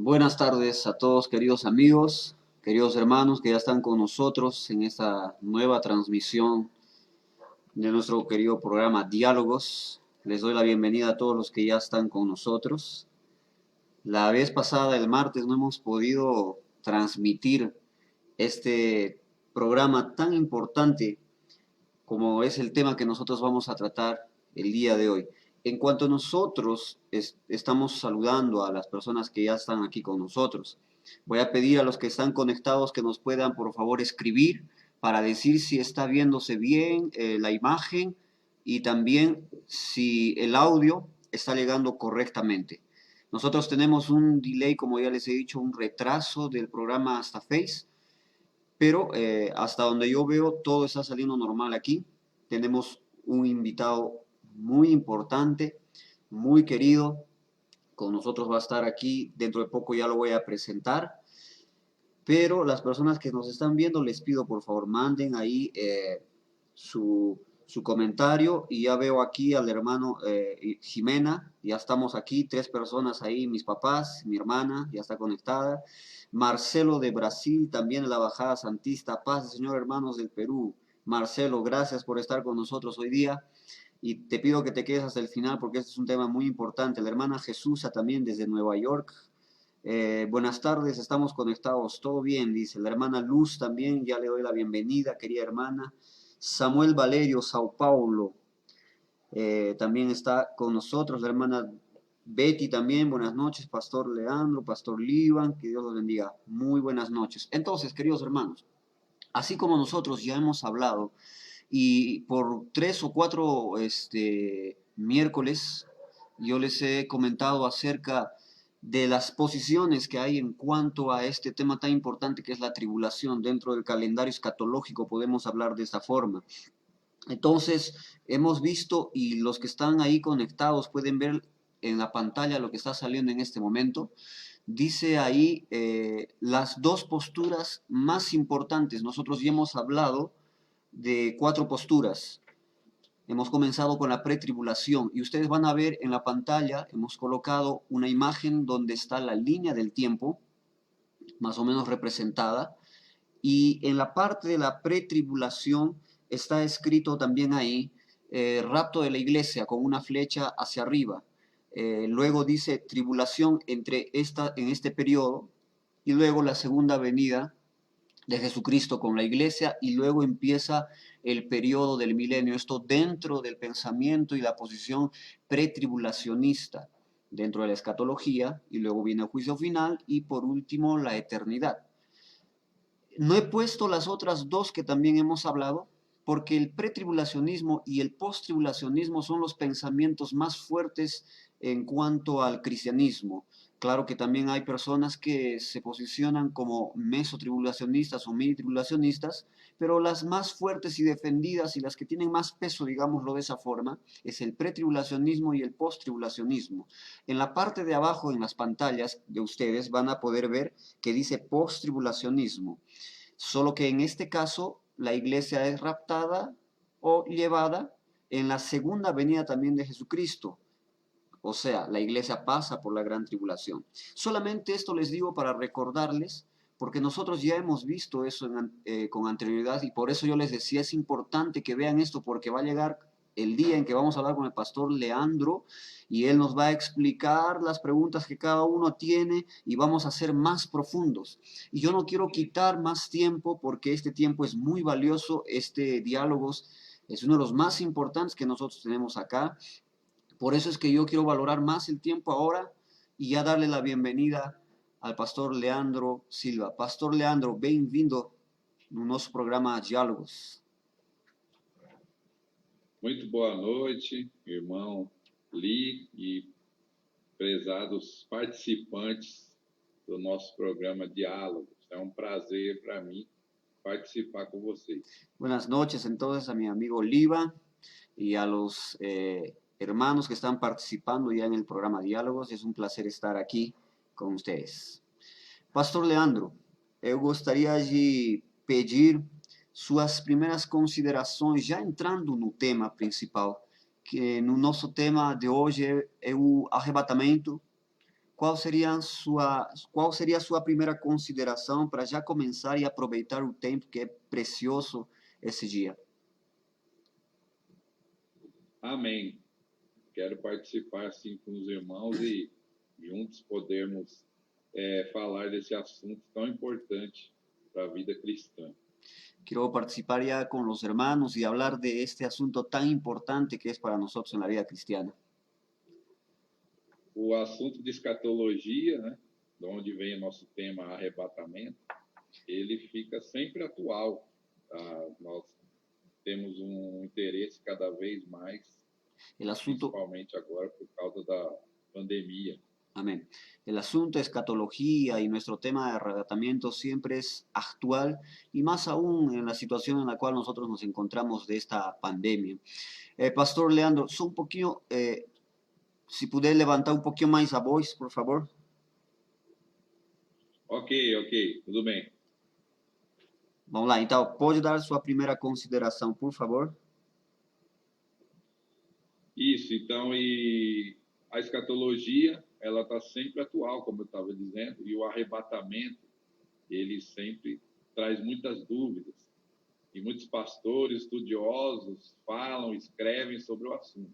Buenas tardes a todos, queridos amigos, queridos hermanos que ya están con nosotros en esta nueva transmisión de nuestro querido programa Diálogos. Les doy la bienvenida a todos los que ya están con nosotros. La vez pasada, el martes, no hemos podido transmitir este programa tan importante como es el tema que nosotros vamos a tratar el día de hoy. En cuanto a nosotros, estamos saludando a las personas que ya están aquí con nosotros. Voy a pedir a los que están conectados que nos puedan, por favor, escribir para decir si está viéndose bien la imagen y también si el audio está llegando correctamente. Nosotros tenemos un delay, como ya les he dicho, un retraso del programa hasta Face, pero hasta donde yo veo todo está saliendo normal aquí. Tenemos un invitado muy importante, muy querido. Con nosotros va a estar aquí. Dentro de poco ya lo voy a presentar. Pero las personas que nos están viendo, les pido por favor manden ahí su comentario. Y ya veo aquí al hermano Jimena. Ya estamos aquí, 3 personas ahí, mis papás, mi hermana, ya está conectada. Marcelo de Brasil, también en la Bajada Santista. Paz del Señor, hermanos del Perú. Marcelo, gracias por estar con nosotros hoy día. Y te pido que te quedes hasta el final porque este es un tema muy importante. La hermana Jesús también desde Nueva York. Buenas tardes, estamos conectados, todo bien, dice. La hermana Luz también, ya le doy la bienvenida, querida hermana. Samuel Valerio, Sao Paulo, también está con nosotros. La hermana Betty también, buenas noches. Pastor Leandro, Pastor Livan, que Dios los bendiga. Muy buenas noches. Entonces, queridos hermanos, así como nosotros ya hemos hablado, y por 3 o 4 miércoles yo les he comentado acerca de las posiciones que hay en cuanto a este tema tan importante que es la tribulación. Dentro del calendario escatológico podemos hablar de esta forma. Entonces, hemos visto, y los que están ahí conectados pueden ver en la pantalla lo que está saliendo en este momento. Dice ahí las 2 posturas más importantes. Nosotros ya hemos hablado de 4 posturas. Hemos comenzado con la pretribulación y ustedes van a ver en la pantalla, hemos colocado una imagen donde está la línea del tiempo, más o menos representada, y en la parte de la pretribulación está escrito también ahí, rapto de la iglesia con una flecha hacia arriba. Luego dice tribulación en este periodo, y luego la segunda venida de Jesucristo con la iglesia, y luego empieza el periodo del milenio. Esto dentro del pensamiento y la posición pretribulacionista, dentro de la escatología, y luego viene el juicio final y por último la eternidad. No he puesto las otras 2 que también hemos hablado, porque el pretribulacionismo y el posttribulacionismo son los pensamientos más fuertes en cuanto al cristianismo. Claro que también hay personas que se posicionan como mesotribulacionistas o mini-tribulacionistas, pero las más fuertes y defendidas y las que tienen más peso, digámoslo de esa forma, es el pretribulacionismo y el posttribulacionismo. En la parte de abajo, en las pantallas de ustedes, van a poder ver que dice posttribulacionismo. Solo que en este caso la iglesia es raptada o llevada en la segunda venida también de Jesucristo. O sea, la iglesia pasa por la gran tribulación. Solamente esto les digo para recordarles, porque nosotros ya hemos visto eso con anterioridad y por eso yo les decía, es importante que vean esto porque va a llegar el día en que vamos a hablar con el pastor Leandro y él nos va a explicar las preguntas que cada uno tiene y vamos a ser más profundos. Y yo no quiero quitar más tiempo porque este tiempo es muy valioso, este diálogos es uno de los más importantes que nosotros tenemos acá. Por eso es que yo quiero valorar más el tiempo ahora y ya darle la bienvenida al pastor Leandro Silva. Pastor Leandro, bem-vindo no nosso programa Diálogos. Muito boa noite, irmão Lee e prezados participantes do nosso programa Diálogos. É um prazer para mim participar com vocês. Buenas noches entonces a mi amigo Liva y a los hermanos que están participando ya en el programa Diálogos. Es un placer estar aquí com ustedes. Pastor Leandro, eu gostaria de pedir suas primeiras considerações, já entrando no tema principal, que no nosso tema de hoje é o arrebatamento, qual seria a sua primeira consideração para já começar e aproveitar o tempo que é precioso esse dia? Amém. Quero participar assim com os irmãos e juntos podermos falar desse assunto tão importante para a vida cristã. Quiero participar ya con los hermanos y hablar de este asunto tan importante que es para nosotros en la vida cristiana. O assunto de escatologia, né, de onde vem o nosso tema arrebatamento, ele fica sempre atual. Tá? Nós temos um interesse cada vez mais, El asunto, principalmente agora por causa da pandemia. amén. El asunto de escatología y nuestro tema de arrebatamiento siempre es actual y más aún en la situación en la cual nosotros nos encontramos de esta pandemia. Pastor Leandro, só um pouquinho, se puder levantar um pouquinho mais a voz, por favor. Ok, tudo bem. Vamos lá, então, pode dar sua primeira consideração, por favor? Isso, então, e a escatologia, ela está sempre atual, como eu estava dizendo, e o arrebatamento, ele sempre traz muitas dúvidas. E muitos pastores, estudiosos, falam, escrevem sobre o assunto.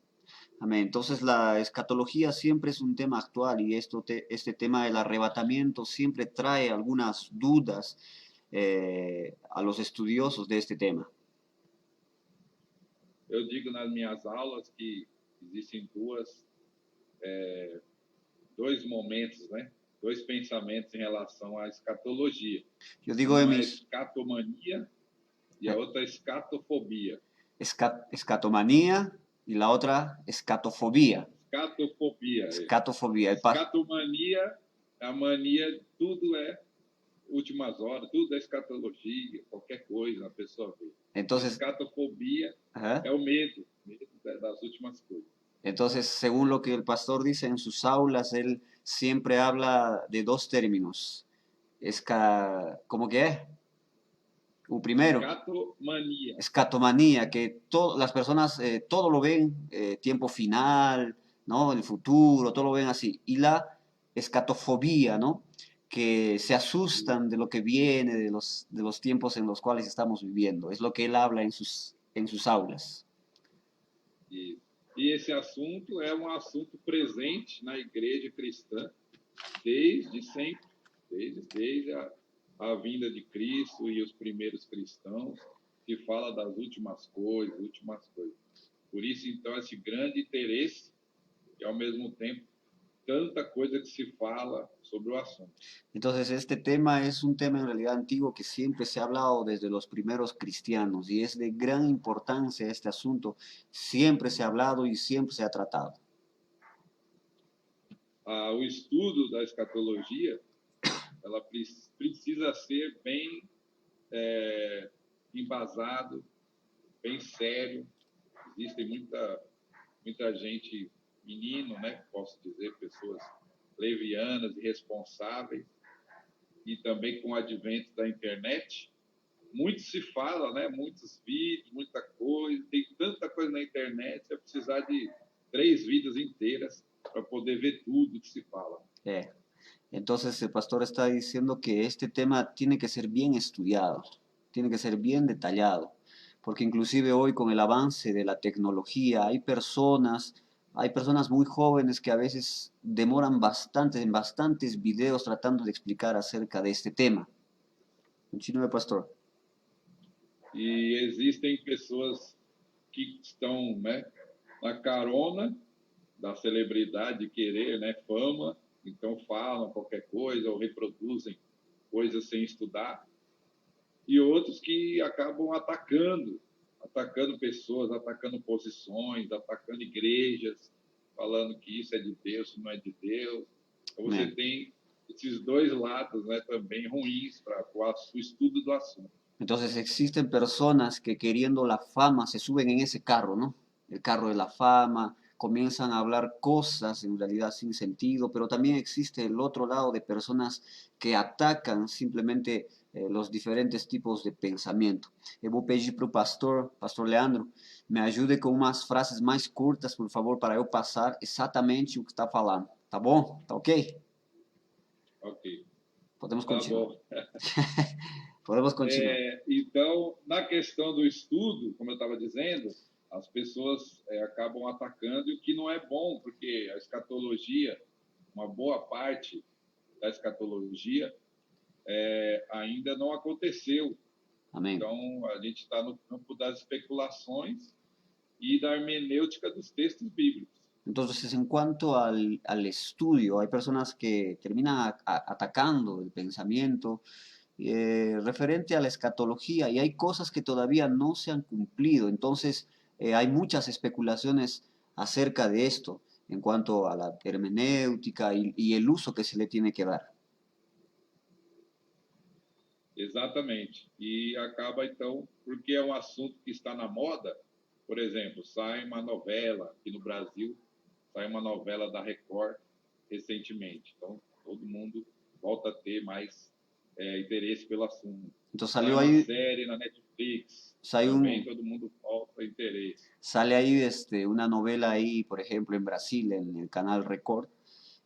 Amén. Entonces la escatología siempre es un tema actual y este tema del arrebatamiento siempre trae algunas dudas a los estudiosos de este tema. Eu digo nas minhas aulas que existem dois momentos, né? Dois pensamentos em relação à escatologia. Yo digo Uma é escatomania e a outra é escatofobia. Escatomanía y la otra escatofobia. Escatofobia. Escatofobia. Escatomania, a mania, tudo é últimas horas, tudo é escatologia, qualquer coisa a pessoa vê. Entonces, escatofobia é o medo das últimas coisas. Entonces, según lo que el pastor dice en sus aulas, él siempre habla de dos términos. ¿Cómo que es? El primero. Escatomanía. Escatomanía, que las personas todo lo ven, tiempo final, ¿no? El futuro, todo lo ven así. Y la escatofobia, ¿no? Que se asustan de lo que viene, de los tiempos en los cuales estamos viviendo. Es lo que él habla en sus aulas. E esse assunto é um assunto presente na igreja cristã desde sempre, desde a vinda de Cristo e os primeiros cristãos, que fala das últimas coisas. Por isso, então, esse grande interesse e, ao mesmo tempo, tanta coisa que se fala sobre o asunto. Entonces, este tema es un tema en realidad antiguo que siempre se ha hablado desde los primeros cristianos y es de gran importancia este asunto. Siempre se ha hablado y siempre se ha tratado. O estudo da escatologia, ela precisa ser bem embasado, bem sério. Existem muita gente, menino, né, posso dizer, pessoas levianas, irresponsáveis, e também com o advento da internet, muito se fala, né, muitos vídeos, muita coisa, tem tanta coisa na internet, você vai precisar de 3 vidas inteiras para poder ver tudo que se fala. Entonces el pastor está diciendo que este tema tiene que ser bien estudiado, tiene que ser bien detallado, porque inclusive hoy con el avance de la tecnología hay personas muy jóvenes que a veces demoran en bastantes videos tratando de explicar acerca de este tema. Continúe, pastor. E existem pessoas que estão, né, na carona da celebridade, querer, né, fama, então falam qualquer coisa ou reproduzem coisas sem estudar. E outros que acabam atacando pessoas, atacando posições, atacando igrejas, falando que isso é de Deus, isso não é de Deus. Então você tem esses dois lados, né, também ruins para o estudo do assunto. Entonces existen personas que queriendo la fama se suben en ese carro, ¿no? El carro de la fama, comienzan a hablar cosas en realidad sin sentido, pero también existe el otro lado de personas que atacan simplemente los diferentes tipos de pensamiento. Eu vou pedir para o pastor Leandro, me ajude com umas frases mais curtas, por favor, para eu passar exatamente o que está falando. Tá bom? Tá ok? Ok, Podemos tá continuar. bom. Podemos continuar. Então, na questão do estudo, como eu estava dizendo, as pessoas acabam atacando, o que não é bom, porque a escatologia, uma boa parte da escatologia, ainda não aconteceu. Amén. Então, a gente está no campo das especulações y da hermenéutica dos textos bíblicos. Entonces, en cuanto al estudio, hay personas que terminan atacando el pensamiento referente a la escatología y hay cosas que todavía no se han cumplido. Entonces, hay muchas especulaciones acerca de esto en cuanto a la hermenéutica y el uso que se le tiene que dar. Exatamente. E acaba, então, porque é um assunto que está na moda, por exemplo, sai uma novela aqui no Brasil, sai uma novela da Record recentemente. Então, todo mundo volta a ter mais interesse pelo assunto. Então Sai salió uma aí, série na Netflix, salió também todo mundo volta a interesse. sale ahí una novela ahí, por ejemplo, en Brasil, en el canal Record,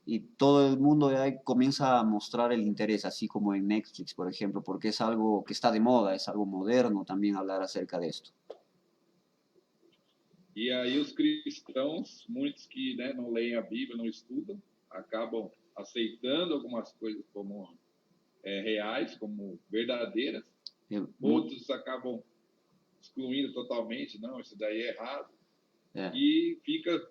y todo el mundo ya comienza a mostrar el interés, así como en Netflix, por ejemplo, porque es algo que está de moda, es algo moderno también hablar acerca de esto. E aí os cristãos, muitos que não leem a Bíblia, não estudam, acabam aceitando algumas coisas como reais, como verdadeiras. Outros acabam excluindo totalmente, não, isso daí é errado. E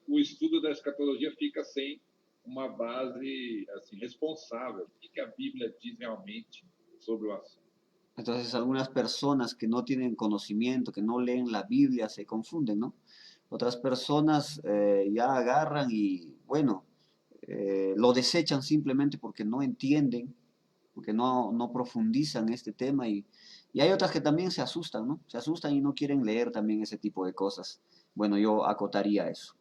o estudo da escatologia fica sem uma base assim, responsável. O que a Bíblia diz realmente sobre o assunto? Entonces algunas personas que no tienen conocimiento, que no leen la Biblia, se confunden, ¿no? Otras personas ya agarran y, bueno, lo desechan simplemente porque no entienden, porque no profundizan este tema y hay otras que también se asustan, ¿no? Se asustan y no quieren leer también ese tipo de cosas. Bueno, yo acotaría eso.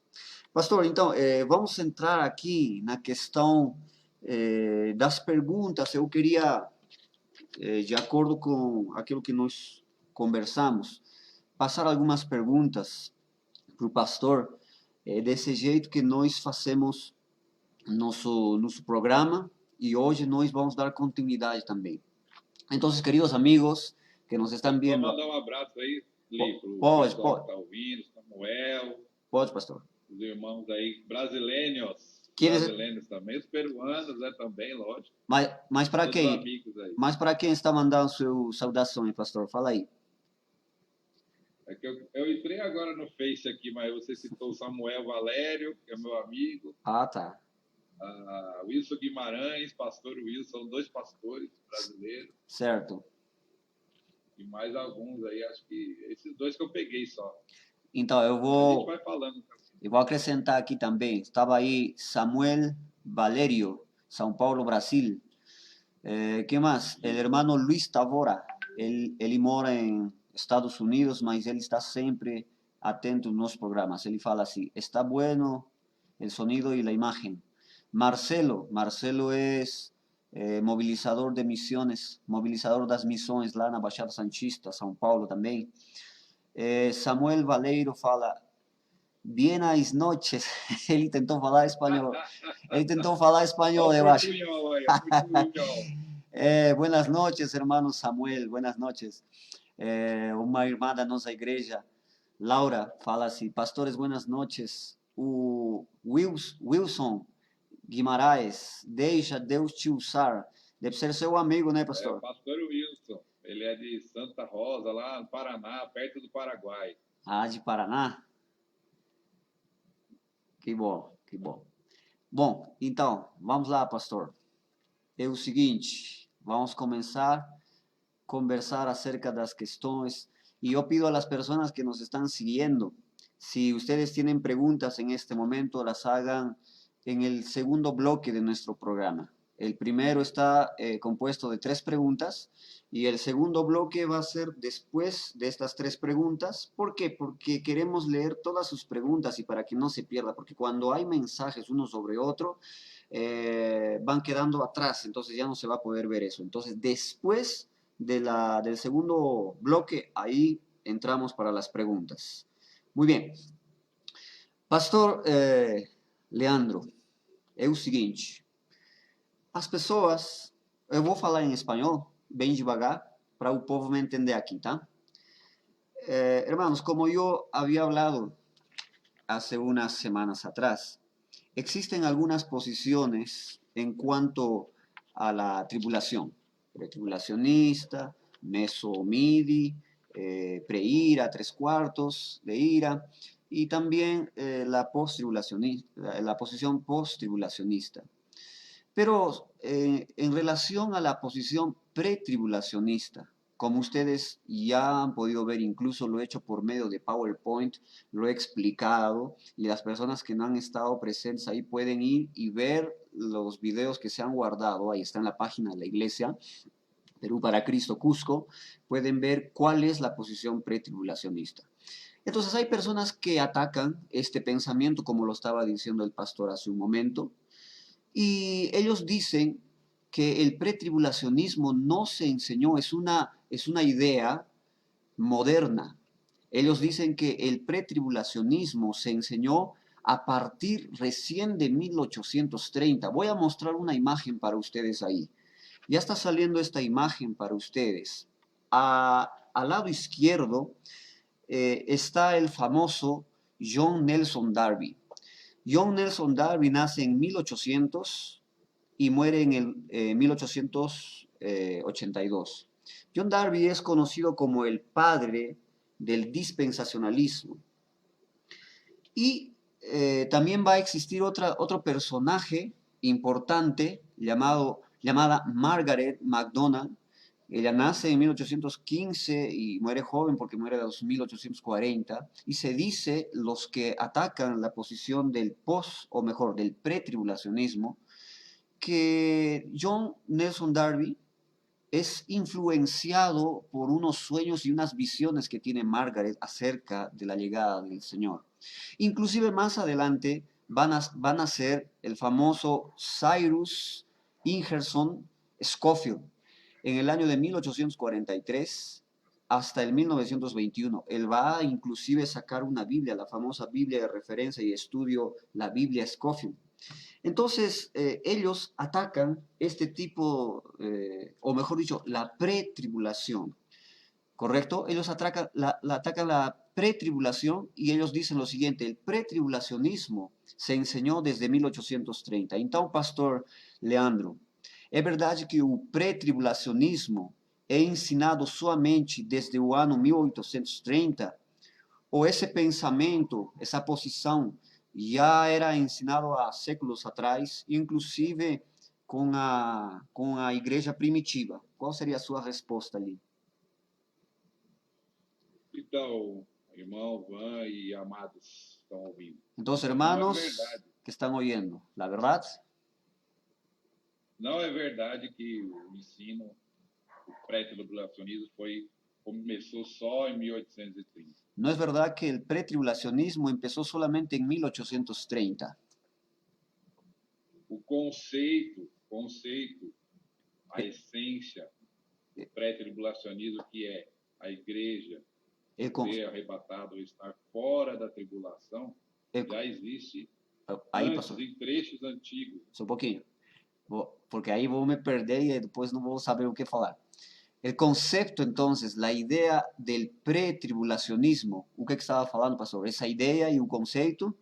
Pastor, então, vamos entrar aqui na questão das perguntas. Eu queria, de acordo com aquilo que nós conversamos, passar algumas perguntas para o pastor, desse jeito que nós fazemos nosso programa e hoje nós vamos dar continuidade também. Então, queridos amigos que nos estão vendo... Vou mandar um abraço aí, Li, para o pode. pessoal que está ouvindo, Samuel. Pode, pastor. Os irmãos aí brasileiros, brasileiros também, os peruanos também, lógico. Mas para quem? Amigos aí. Mas para quem está mandando suas saudações, pastor? Fala aí. É que eu entrei agora no Face aqui, mas você citou o Samuel Valério, que é meu amigo. Ah, tá. Wilson Guimarães, pastor Wilson, 2 pastores brasileiros. Certo. E mais alguns aí, acho que esses 2 que eu peguei só. Então, a gente vai falando. Eu vou acrescentar aqui também. Estava aí Samuel Valério, São Paulo, Brasil. Que mais? O hermano Luis Tavora. Ele mora em Estados Unidos, mas ele está sempre atento nos programas. Ele fala assim: está bueno el sonido y la imagen. Marcelo es movilizador de missões, movilizador das missões lá na Baixada Santista, São Paulo também. Samuel Valeiro fala: buenas noches. Ele tentou falar espanhol. Eu acho. Buenas noches, hermano Samuel. Buenas noches. Uma irmã da nossa igreja, Laura, fala assim: pastores, buenas noches. O Wilson Guimarães, deixa Deus te usar. Deve ser seu amigo, né, pastor? Pastor Wilson. Ele é de Santa Rosa, lá no Paraná, perto do Paraguai. Ah, de Paraná? Que bom, que bom. Bom, então, vamos lá, pastor. É o seguinte, vamos começar a conversar acerca das questões e eu pido a las personas que nos están siguiendo, si ustedes tienen preguntas en este momento, las hagan en el segundo bloque de nuestro programa. El primero está compuesto de 3 preguntas y el segundo bloque va a ser después de estas 3 preguntas. ¿Por qué? Porque queremos leer todas sus preguntas y para que no se pierda, porque cuando hay mensajes uno sobre otro, van quedando atrás, entonces ya no se va a poder ver eso. Entonces, después del segundo bloque, ahí entramos para las preguntas. Muy bien. Pastor Leandro, é o seguinte, as pessoas, eu vou falar em espanhol, bem devagar, para o povo me entender aqui, tá? Hermanos, como yo había hablado hace unas semanas atrás, existen algunas posiciones en cuanto a la tribulación, pretribulacionista, meso-midi, preira, tres cuartos de ira, y también la post-tribulacionista, la posición post-tribulacionista. Pero en relación a la posición pretribulacionista, como ustedes ya han podido ver, incluso lo he hecho por medio de PowerPoint, lo he explicado y las personas que no han estado presentes ahí pueden ir y ver los videos que se han guardado, ahí está en la página de la iglesia, Perú para Cristo Cusco, pueden ver cuál es la posición pretribulacionista. Entonces hay personas que atacan este pensamiento, como lo estaba diciendo el pastor hace un momento, y ellos dicen que el pretribulacionismo no se enseñó, es una idea moderna. Ellos dicen que el pretribulacionismo se enseñó a partir recién de 1830. Voy a mostrar una imagen para ustedes ahí. Ya está saliendo esta imagen para ustedes. Al lado izquierdo está el famoso John Nelson Darby. John Nelson Darby nace en 1800 y muere en el 1882. John Darby es conocido como el padre del dispensacionalismo. Y también va a existir otro personaje importante llamada Margaret MacDonald. Ella nace en 1815 y muere joven porque muere en 1840. Y se dice, los que atacan la posición del post, o mejor, del pretribulacionismo, que John Nelson Darby es influenciado por unos sueños y unas visiones que tiene Margaret acerca de la llegada del Señor. Inclusive más adelante van a ser el famoso Cyrus Ingerson Scofield en el año de 1843 hasta el 1921. Él va a inclusive sacar una Biblia, la famosa Biblia de referencia y estudio, la Biblia Scofield. Entonces, ellos atacan este tipo, o mejor dicho, la pretribulación, ¿correcto? Ellos atacan la pretribulación y ellos dicen lo siguiente: el pretribulacionismo se enseñó desde 1830. Então, pastor Leandro, é verdade que o pretribulacionismo é ensinado somente desde o ano 1830? Ou esse pensamento, essa posição, já era ensinado há séculos atrás, inclusive com a igreja primitiva? Qual seria a sua resposta ali? Então, irmão Van e amados estão ouvindo. Entonces, Não é hermanos verdade. que están oyendo, la verdad, Não é verdade que o ensino, o pré-tribulacionismo começou só em 1830. no es verdad que el pretribulacionismo empezó solamente en 1830. O conceito, a Eh, essência do pré-tribulacionismo, que é a igreja El con- ser arrebatado ou estar fora da tribulação, el- já existe Ahí antes, pasó, em trechos antigos. só um pouquinho, porque ahí vou me perder y después no vou saber o que falar. El concepto, entonces, la idea del pretribulacionismo, o que estaba falando, pastor? Esa idea y un concepto.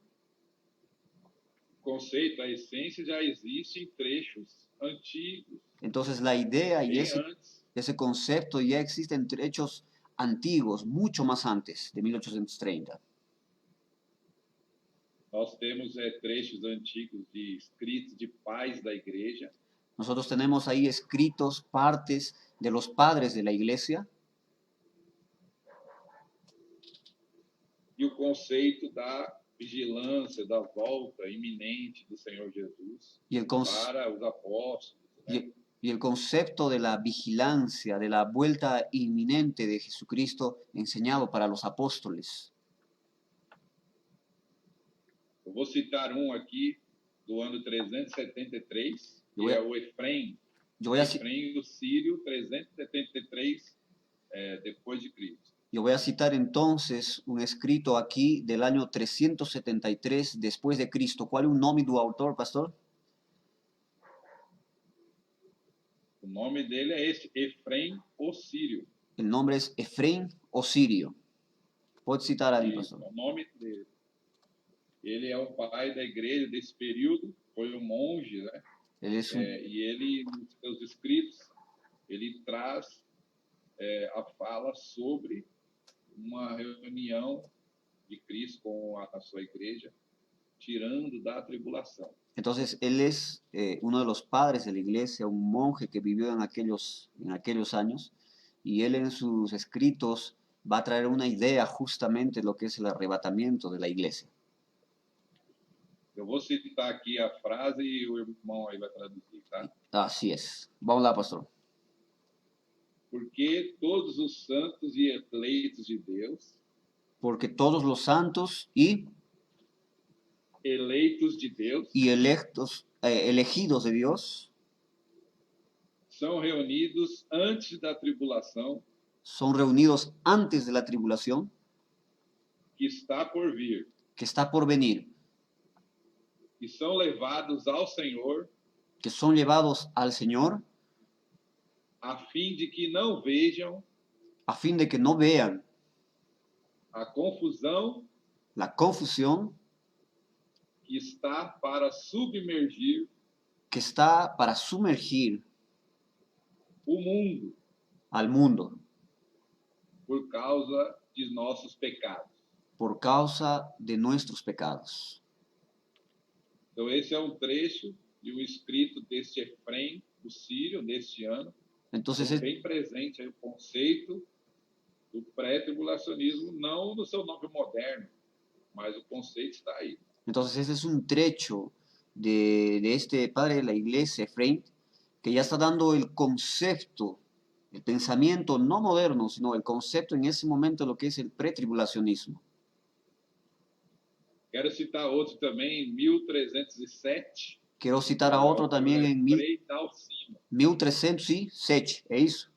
O conceito, a essência já existe em trechos antigos, Entonces, la idea y bem antes. ese concepto ya existe en hechos antiguos, mucho más antes de 1830. Nós temos trechos antigos de escritos de pais da igreja, Nosotros tenemos ahí escritos partes de los padres de la iglesia e o conceito da vigilância, da volta iminente do Senhor Jesus y el, para os apóstolos, né? y el concepto de la vigilancia, de la vuelta inminente de Jesucristo enseñado para los apóstoles. Eu vou citar um aqui do ano 373, Eu que ia- é o Efrem. Yo voy a, Efrem, o Sírio, 373 depois de Cristo. yo voy a citar entonces un escrito aquí del año 373 después de Cristo. ¿Cuál es el nombre del autor, pastor? O nome dele é este, Efrem o Sírio. El nombre es Efrén o Sirio. Pode citar ali, Isso, pastor. é o nome dele. Ele é o pai da igreja desse período, foi um monge, né? Él es un, E ele, nos seus escritos, ele traz a fala sobre uma reunião de Cristo com a sua igreja, tirando da tribulação. entonces, él es uno de los padres de la iglesia, un monje que vivió en aquellos años, y él en sus escritos va a traer una idea justamente de lo que es el arrebatamiento de la iglesia. Eu vou citar aqui a frase e o irmão aí vai traduzir, tá? Así es. Vamos lá, pastor. Porque todos os santos e eleitos de Deus, Porque todos los santos eleitos de Deus, y elegidos de Dios são reunidos antes da tribulação son reunidos antes de la tribulación que está por vir, que está por venir, e são levados ao Senhor, que son llevados al Señor a fim de que não vejam a fin de que no vean a confusão la confusión que está para submergir que está para sumergir o mundo al mundo por causa de nossos pecados. por causa de nuestros pecados. Então, esse é um trecho de um escrito deste Efrem, o Sírio, deste ano. Entonces, Então, bem presente aí o conceito do pré-tribulacionismo, não no seu nome moderno, mas o conceito está aí. entonces ese es un trecho de este padre de la iglesia, Efraín, que ya está dando el concepto, el pensamiento no moderno, sino el concepto en ese momento de lo que es el pretribulacionismo. Quero citar outro também, em 1307. Quiero citar a otro también en Frei Dalcino. 1307, ¿es eso?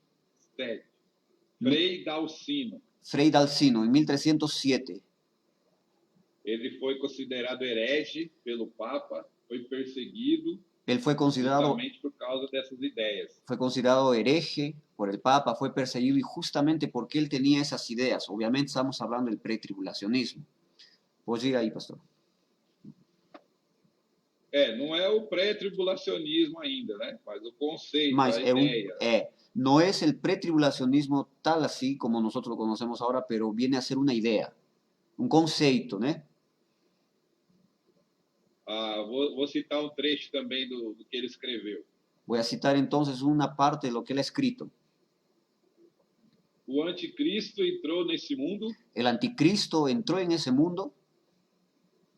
Frei Dalcino. Frei Dalcino, en 1307. Ele foi considerado herege pelo Papa, foi perseguido Él fue considerado justamente por causa dessas ideias. hereje por el Papa, fue perseguido y justamente porque él tenía esas ideas. Obviamente estamos hablando del pretribulacionismo. Pues diga ahí, pastor. Não é o pré-tribulacionismo ainda, né? Mas o conceito, Mas a ideia. no es el pretribulacionismo tal así como nosotros lo conocemos ahora, pero viene a ser una idea, un concepto, ¿no? Vou citar um trecho também do que ele escreveu. Voy a citar entonces una parte de lo que él ha escrito. O anticristo entrou nesse mundo El anticristo entró en ese mundo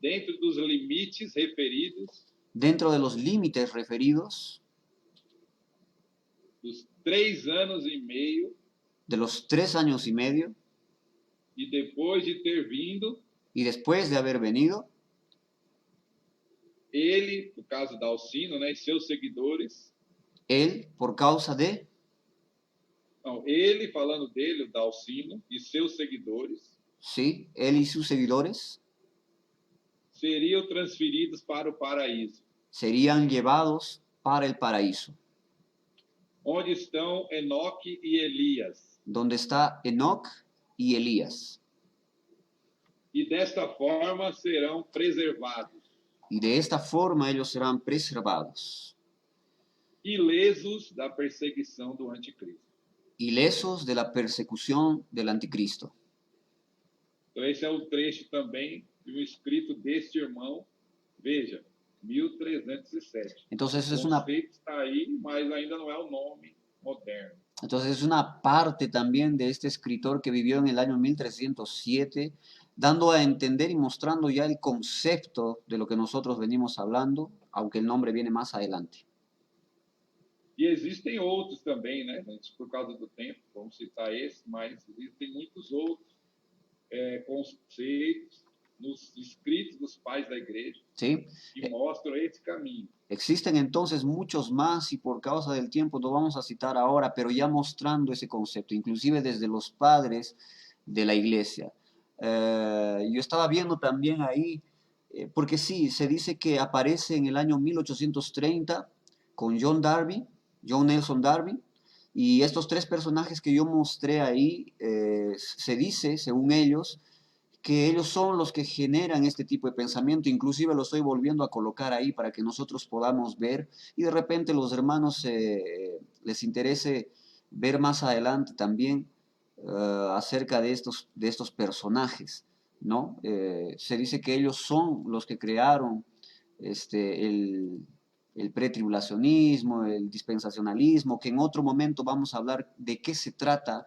dentro dos limites referidos, dentro de los límites referidos, dos 3 anos e meio, de los 3 años y medio, e depois de ter vindo, y después de haber venido, ele, no caso da Dalcino, né, e seus seguidores, él, por causa de, não, ele falando dele, o Dalcino, e seus seguidores, sí, él y sus seguidores seriam transferidos para o paraíso, serían llevados para el paraíso, onde estão Enoque e Elias. donde está Enoc y Elías. E desta forma serão preservados, Y de esta forma ellos serán preservados, ilesos da perseguição do anticristo. ilesos de la persecución del anticristo. Então, esse é um trecho também de um escrito deste irmão, veja, 1307. Entonces O conceito está aí, mas ainda não é o nome moderno. Entonces es una parte también de este escritor que vivió en el año 1307, dando a entender y mostrando ya el concepto de lo que nosotros venimos hablando, aunque el nombre viene más adelante. E existem outros também, né? Por causa do tempo, vamos citar esse, mas existem muitos outros conceitos nos escritos dos pais da igreja, ¿Sí? que mostram esse caminho. Existen entonces muchos más y por causa del tiempo no vamos a citar ahora, pero ya mostrando ese concepto, inclusive desde los padres de la iglesia. Yo estaba viendo también ahí, porque sí, se dice que aparece en el año 1830 con John Darby, John Nelson Darby. Y estos tres personajes que yo mostré ahí, se dice, según ellos, que ellos son los que generan este tipo de pensamiento. Inclusive lo estoy volviendo a colocar ahí para que nosotros podamos ver y de repente los hermanos les interese ver más adelante también acerca de estos personajes, ¿no? Se dice que ellos son los que crearon el pretribulacionismo, el dispensacionalismo, que en otro momento vamos a hablar de qué se trata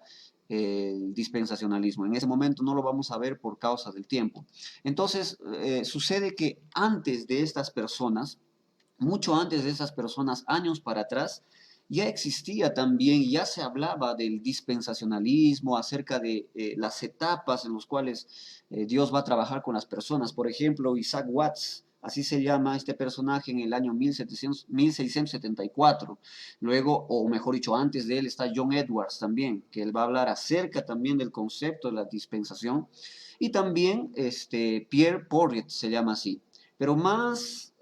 el dispensacionalismo. En ese momento no lo vamos a ver por causa del tiempo. Entonces, sucede que antes de estas personas, mucho antes de estas personas, años para atrás, ya existía también, ya se hablaba del dispensacionalismo, acerca de las etapas en las cuales Dios va a trabajar con las personas. Por ejemplo, Isaac Watts, así se llama este personaje, en el año 1674. Luego, o mejor dicho, antes de él está John Edwards también, que él va a hablar acerca también del concepto de la dispensación. Y también Pierre Porriet se llama así. Pero más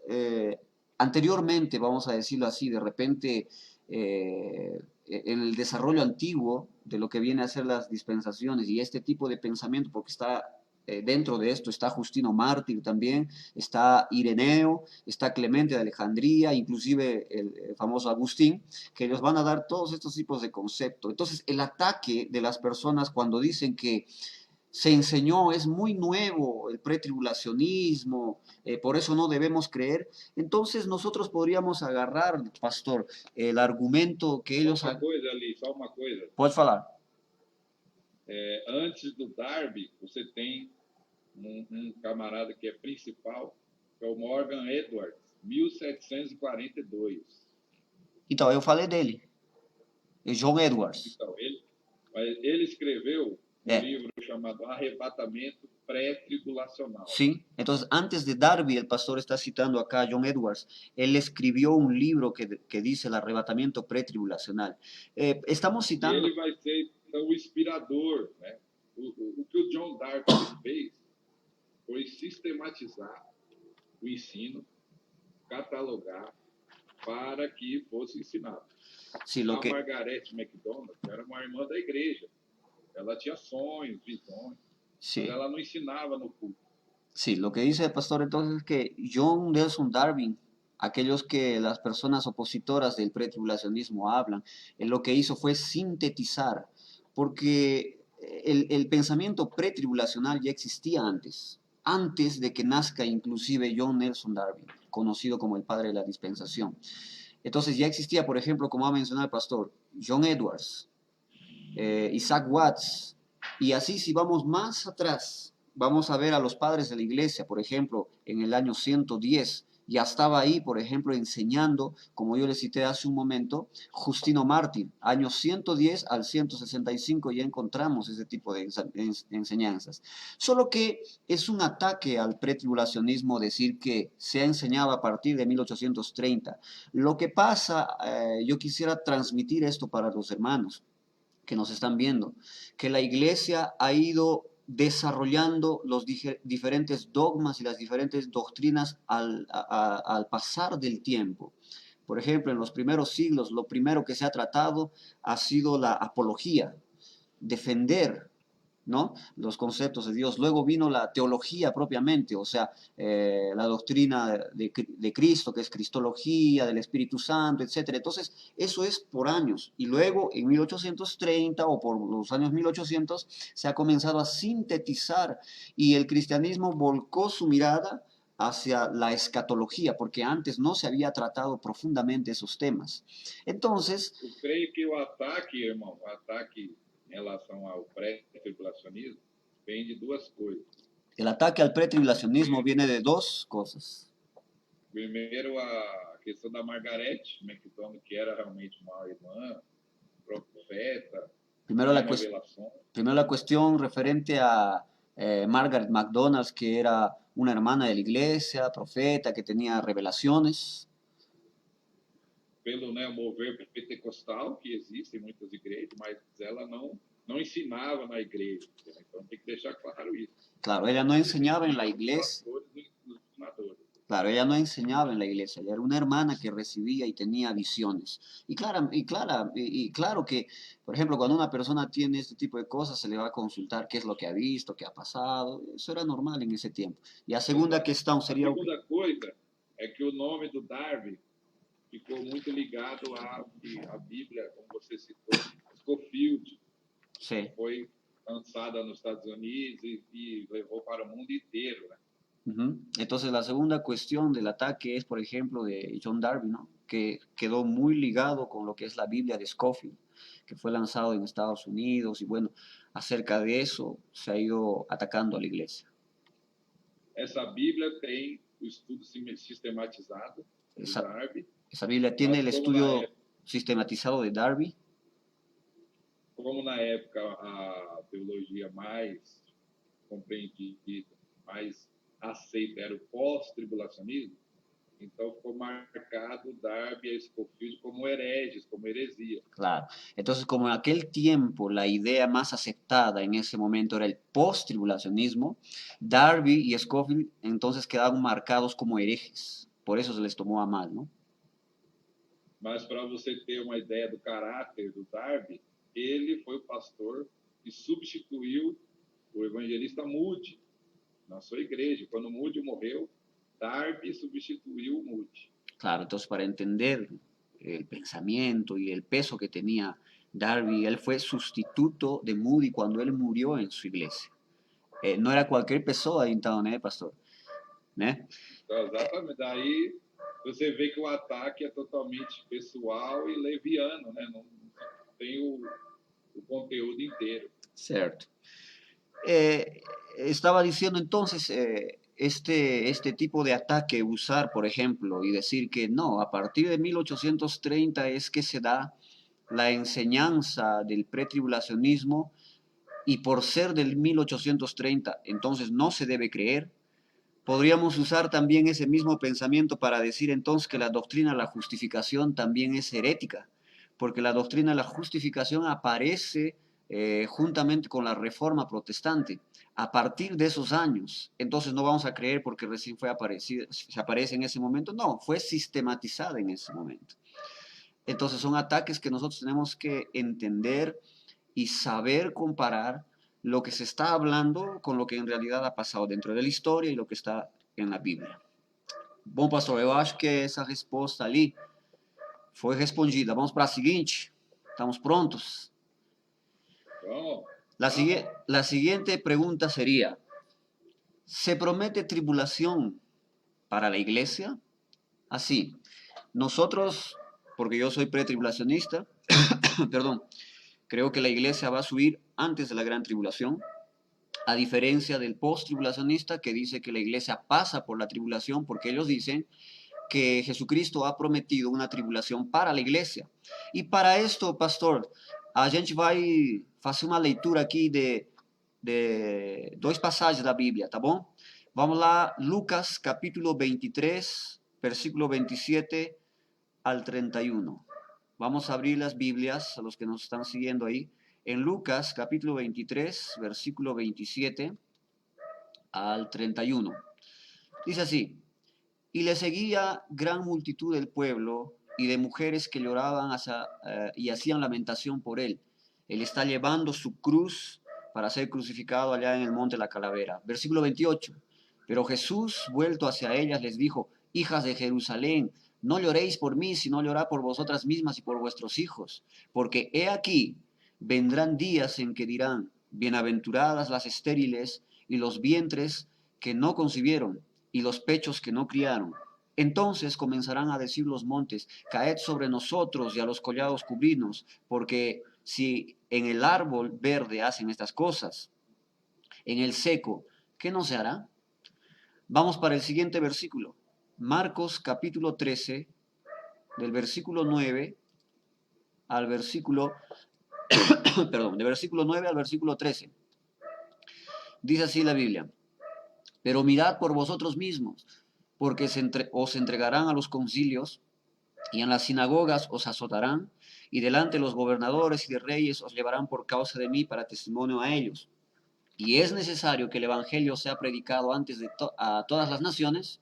anteriormente, vamos a decirlo así, de repente en el desarrollo antiguo de lo que viene a ser las dispensaciones y este tipo de pensamiento, porque está dentro de esto está Justino Mártir también, está Ireneo, está Clemente de Alejandría, inclusive el famoso Agustín, que les van a dar todos estos tipos de conceptos. Entonces, el ataque de las personas cuando dicen que se enseñó, es muy nuevo el pretribulacionismo, por eso no debemos creer. Entonces nosotros podríamos agarrar, pastor, el argumento que Só ellos... uma coisa ali, só uma coisa. Pode falar. Antes do Darby, você tem um camarada que é principal, que é o Morgan Edwards, 1742. Então, eu falei dele, é John Edwards. Então, ele escreveu um É, livro chamado Arrebatamento Pré-Tribulacional. sí. Entonces, antes de Darby, el pastor está citando acá a John Edwards. Él escribió un libro que dice el arrebatamiento pretribulacional. Estamos E citando... ele vai ser, então, o inspirador. Né? O que o John Darby fez foi sistematizar o ensino, catalogar, para que fosse ensinado. Sí, A Margaret MacDonald era uma irmã da igreja. Ela tinha sonhos, visões, sí. mas ela não ensinava no culto. Sí, lo que dice el pastor entonces es que John Nelson Darby, aquellos que las personas opositoras del pretribulacionismo hablan, él lo que hizo fue sintetizar, porque el pensamiento pretribulacional ya existía antes de que nazca inclusive John Nelson Darby, conocido como el padre de la dispensación. Entonces ya existía, por ejemplo, como ha mencionado el pastor, John Edwards, Isaac Watts, y así si vamos más atrás, vamos a ver a los padres de la iglesia, por ejemplo, en el año 110, ya estaba ahí, por ejemplo, enseñando, como yo les cité hace un momento, Justino Mártir, años 110 al 165 ya encontramos ese tipo de enseñanzas. Solo que es un ataque al pretribulacionismo decir que se ha enseñado a partir de 1830. Lo que pasa, yo quisiera transmitir esto para los hermanos que nos están viendo, que la iglesia ha ido desarrollando los diferentes dogmas y las diferentes doctrinas al pasar del tiempo. Por ejemplo, en los primeros siglos, lo primero que se ha tratado ha sido la apología, defender, ¿no?, los conceptos de Dios. Luego vino la teología propiamente, o sea, la doctrina de Cristo, que es cristología, del Espíritu Santo, etc. Entonces, eso es por años. Y luego, en 1830 o por los años 1800, se ha comenzado a sintetizar y el cristianismo volcó su mirada hacia la escatología, porque antes no se había tratado profundamente esos temas. Entonces... Eu creio que o ataque, irmão, o ataque em relação ao pré-tribulacionismo, vem de duas coisas. El ataque al pretribulacionismo viene de dos cosas. Primeiro, a questão da Margaret MacDonald, que era realmente uma irmã, profeta, Primero la cuestión referente a Margaret MacDonald, que era una hermana de la iglesia, profeta, que tenía revelaciones. Pelo mover pentecostal, que existe em muitas igrejas, mas ela não ensinava na igreja. Então tem que deixar claro isso. Claro, ella no enseñaba en la iglesia. Claro, ella no enseñaba en la iglesia, ella era una hermana que recibía y tenía visiones. Y claro que, por ejemplo, cuando una persona tiene este tipo de cosas, se le va a consultar qué es lo que ha visto, qué ha pasado. Eso era normal en esse tempo. E a segunda questão A seria o quê? segunda coisa é que o nome do Darby ficou muito ligado à Bíblia, como você citou, Scofield, que Sí. foi lançada nos Estados Unidos e levou para o mundo inteiro, né? Ujú. Entonces, la segunda cuestión del ataque es, por ejemplo, de John Darby, ¿no? Que quedó muy ligado con lo que es la Biblia de Scofield, que fue lanzado en Estados Unidos y bueno, acerca de eso se ha ido atacando a la iglesia. Essa Bíblia tem o estudo sistematizado do Esa, Darby, esa Biblia tiene mas el estudio sistematizado de Darby, como na época a teologia mais compreendida, mais aceita era o pós-tribulacionismo, então ficou marcado Darby e Scofield como hereges, como heresia. claro. Entonces, como en aquel tiempo la idea más aceptada en ese momento era el post-tribulacionismo, Darby y Scofield entonces quedaron marcados como herejes. Por eso se les tomó a mal, ¿no? Mas para você ter uma ideia do caráter do Darby, ele foi o pastor que substituiu o evangelista Moody na sua igreja. Quando Moody morreu, Darby substituiu Moody. Claro, entonces para entender el pensamiento y el peso que tenía Darby, él fue sustituto de Moody cuando él murió en su iglesia. No era cualquier pessoa, então, né, pastor? Né? Então, exatamente. Daí você vê que o ataque é totalmente pessoal e leviano, né? Não tem o conteúdo inteiro. Certo. Estaba diciendo entonces, este tipo de ataque, usar, por ejemplo, y decir que no, a partir de 1830 es que se da la enseñanza del pretribulacionismo y por ser del 1830, entonces no se debe creer. Podríamos usar también ese mismo pensamiento para decir entonces que la doctrina de la justificación también es herética, porque la doctrina de la justificación aparece juntamente con la reforma protestante a partir de esos años. Entonces no vamos a creer porque recién fue aparecido, se aparece en ese momento, no, fue sistematizada en ese momento. Entonces son ataques que nosotros tenemos que entender y saber comparar lo que se está hablando con lo que en realidad ha pasado dentro de la historia y lo que está en la Bíblia. Bom, pastor, eu acho que essa resposta ali foi respondida. Vamos para a seguinte? Estamos prontos? Então, La siguiente pregunta sería, ¿se promete tribulación para la iglesia? Así, nosotros, porque yo soy pretribulacionista, perdón, creo que la iglesia va a subir antes de la gran tribulación, a diferencia del post-tribulacionista que dice que la iglesia pasa por la tribulación porque ellos dicen que Jesucristo ha prometido una tribulación para la iglesia. E para esto, pastor, a gente vai fazer uma leitura aqui de dois passagens da Bíblia, tá bom? Vamos lá, Lucas capítulo 23, versículo 27 al 31. Vamos a abrir las Biblias a los que nos están siguiendo ahí. En Lucas capítulo 23, versículo 27 al 31. Dice así, y le seguía gran multitud del pueblo y de mujeres que lloraban y hacían lamentación por él. Él está llevando su cruz para ser crucificado allá en el monte de la calavera. Versículo 28. Pero Jesús, vuelto hacia ellas, les dijo, hijas de Jerusalén, no lloréis por mí, sino llorad por vosotras mismas y por vuestros hijos, porque he aquí, vendrán días en que dirán, bienaventuradas las estériles y los vientres que no concibieron y los pechos que no criaron. Entonces comenzarán a decir los montes, caed sobre nosotros y a los collados cubrirnos, porque si en el árbol verde hacen estas cosas, en el seco, ¿qué no se hará? Vamos para el siguiente versículo. Marcos capítulo 13, del versículo 9 al versículo, perdón, del versículo 9 al versículo 13. Dice así la Biblia, pero mirad por vosotros mismos, porque os entregarán a los concilios y en las sinagogas os azotarán y delante de los gobernadores y de reyes os llevarán por causa de mí para testimonio a ellos. Y es necesario que el evangelio sea predicado antes a todas las naciones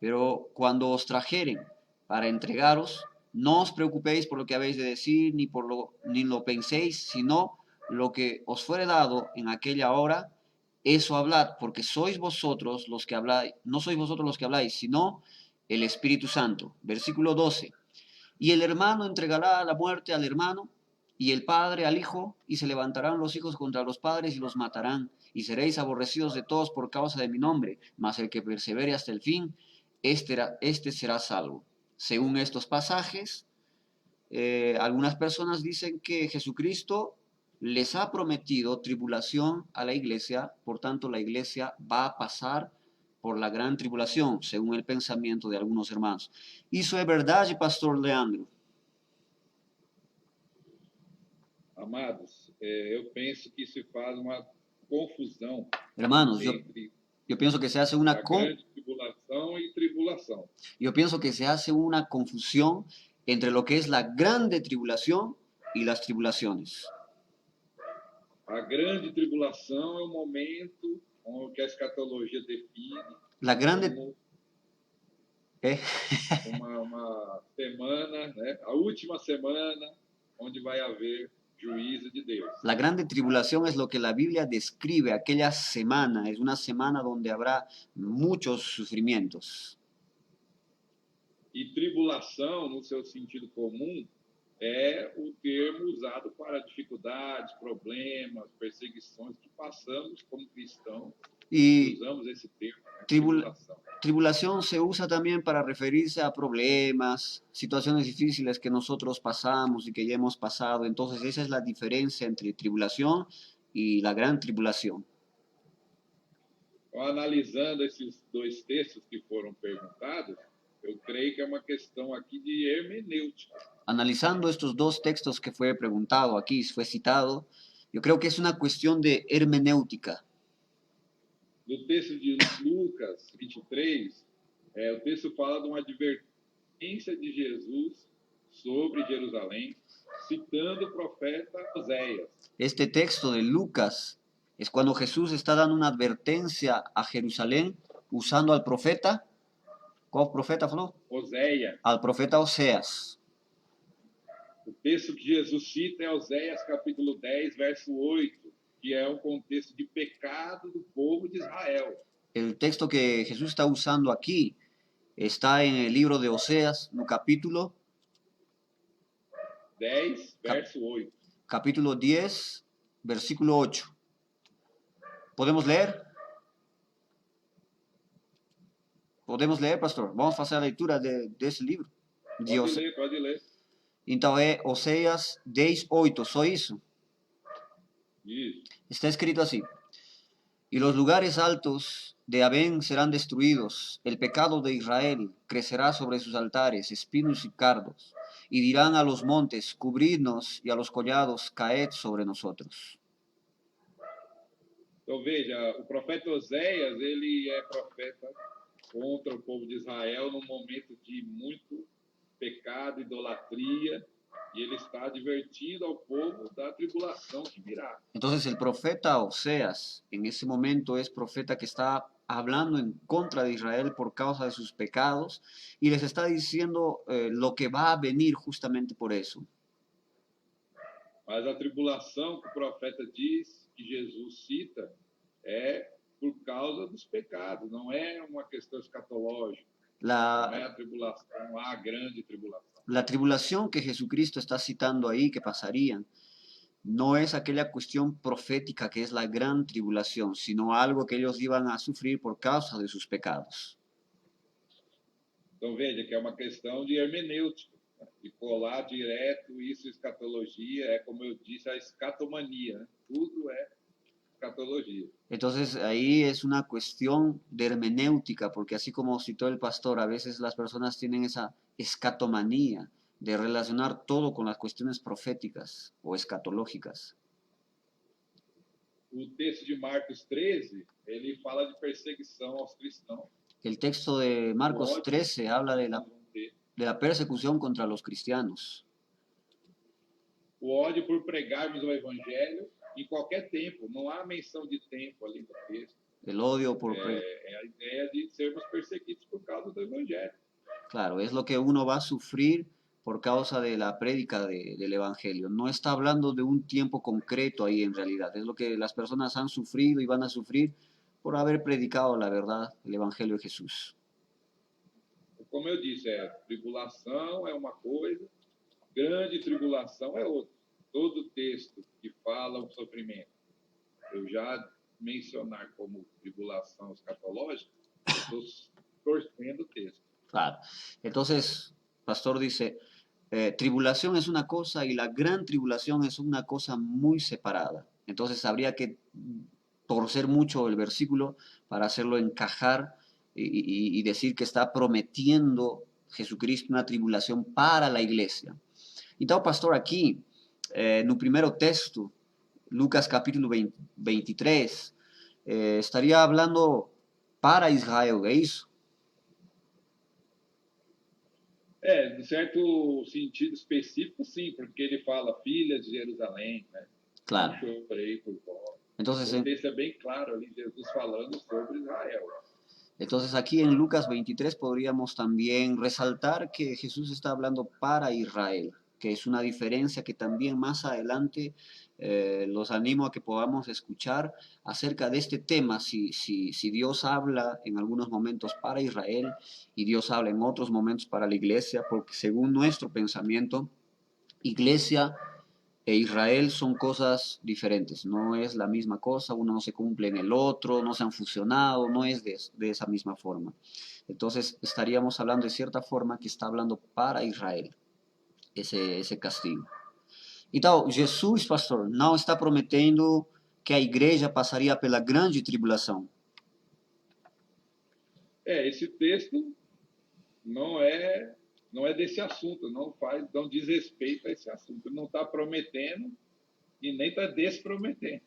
Pero cuando os trajeren para entregaros, no os preocupéis por lo que habéis de decir, ni lo penséis, sino lo que os fuere dado en aquella hora, eso hablad, porque sois vosotros los que habláis, no sois vosotros los que habláis, sino el Espíritu Santo. Versículo 12. Y el hermano entregará a la muerte al hermano, y el padre al hijo, y se levantarán los hijos contra los padres y los matarán, y seréis aborrecidos de todos por causa de mi nombre, mas el que persevere hasta el fin, este será salvo. Según estos pasajes, algunas personas dicen que Jesucristo les ha prometido tribulación a la iglesia, por tanto la iglesia va a pasar por la gran tribulación, según el pensamiento de algunos hermanos. Isso é verdade, pastor Leandro? Amados, eu penso que se faz uma confusão Hermanos, entre yo pienso que se hace a grande tribulação e tribulação. yo pienso que se hace una confusión entre lo que es la grande tribulación y las tribulaciones. A grande tribulação é o momento onde a escatologia define La grande, como eh, uma semana, né? A última semana onde vai haver juízo de Deus. la grande tribulación es lo que la Biblia describe, aquella semana, es una semana donde habrá muchos sufrimientos. E tribulação, no seu sentido comum, é o termo usado para dificuldades, problemas, perseguições que passamos como cristãos. Y Usamos esse termo, né? tribula- Tribulação. tribulación se usa también para referirse a problemas, situaciones difíciles que nosotros pasamos y que ya hemos pasado. Entonces esa es la diferencia entre tribulación y la gran tribulación. Então, analisando esses dois textos que foram perguntados, eu creio que é uma questão aqui de hermenêutica. Analizando estos dos textos que fue preguntado aquí, fue citado, yo creo que es una cuestión de hermenéutica. No texto de Lucas 23, o texto fala de uma advertência de Jesus sobre Jerusalém, citando o profeta Oséias. Este texto de Lucas es cuando Jesús está dando una advertencia a Jerusalén usando al profeta. ¿Cuál profeta falou? Oséias. Al profeta Oseas. O texto que Jesus cita é Oséias capítulo 10, verso 8, que é um contexto de pecado do povo de Israel. El texto que Jesús está usando aquí está en el libro de Oseas, no capítulo 10, verso 8. capítulo 10, versículo 8. ¿Podemos leer? Podemos ler, pastor? Vamos fazer a leitura desse livro? Pode ler. Então é Oséias 10, 8, só isso? Isso. Está escrito así: y los lugares altos de Abén serán destruidos, el pecado de Israel crecerá sobre sus altares, espinos y cardos, y dirán a los montes, cubridnos, y a los collados, caed sobre nosotros. Então veja, o profeta Oséias, ele é profeta contra o povo de Israel num momento de muito pecado, idolatria, e ele está advertindo ao povo da tribulação que virá. Entonces el profeta Oseas en ese momento es profeta que está hablando en contra de Israel por causa de sus pecados y les está diciendo lo que va a venir justamente por eso. Mas a tribulação que o profeta diz, que Jesus cita, é por causa dos pecados, não é uma questão escatológica, não é a tribulação, a grande tribulação. La tribulación que Jesucristo está citando ahí, que pasarían, no es aquella cuestión profética que es la gran tribulación, sino algo que ellos iban a sufrir por causa de sus pecados. Então veja que é uma questão de hermenêutica, de colar direto isso, escatologia, é como eu disse, a escatomania, né? Tudo é escatología. Entonces ahí es una cuestión de hermenéutica, porque así como citó el pastor, a veces las personas tienen esa escatomanía de relacionar todo con las cuestiones proféticas o escatológicas. O texto de Marcos 13, ele fala de perseguição aos cristãos. El texto de Marcos 13 habla de la persecución contra los cristianos. O ódio por pregarmos o evangelho em qualquer tempo, não há menção de tempo ali no texto. El odio por... É a ideia de sermos perseguidos por causa do Evangelho. Claro, es lo que uno va a sufrir por causa de la prédica del Evangelio. No está hablando de un tiempo concreto ahí en realidad. Es lo que las personas han sufrido y van a sufrir por haber predicado la verdad, el Evangelio de Jesús. Como eu disse, tribulação é uma coisa, grande tribulação é outra. Todo texto que fala o sofrimento, eu já mencionar como tribulação escatológica, estou torcendo o texto. Claro. Entonces, pastor dice, tribulación es una cosa y la gran tribulación es una cosa muy separada. Entonces habría que torcer mucho el versículo para hacerlo encajar y decir que está prometiendo Jesucristo una tribulación para la iglesia. Então, pastor, aqui, no primeiro texto, Lucas capítulo 23, estaria falando para Israel, é isso? De certo sentido específico, sim, porque ele fala filhas de Jerusalém, né? Claro. Chorei por vós. Entonces, o texto é bem claro ali, Jesus falando sobre Israel. Entonces aquí en Lucas 23 podríamos también resaltar que Jesús está hablando para Israel, que es una diferencia que también más adelante los animo a que podamos escuchar acerca de este tema, si Dios habla en algunos momentos para Israel y Dios habla en otros momentos para la iglesia, porque según nuestro pensamiento, iglesia e Israel son cosas diferentes, no es la misma cosa, uno no se cumple en el otro, no se han fusionado, no es de esa misma forma. Entonces estaríamos hablando de cierta forma que está hablando para Israel, ese castigo. Então, Jesus, pastor, não está prometendo que a igreja passaria pela grande tribulação. Esse texto não é desse assunto, não diz respeito a esse assunto. Não está prometendo e nem está desprometendo.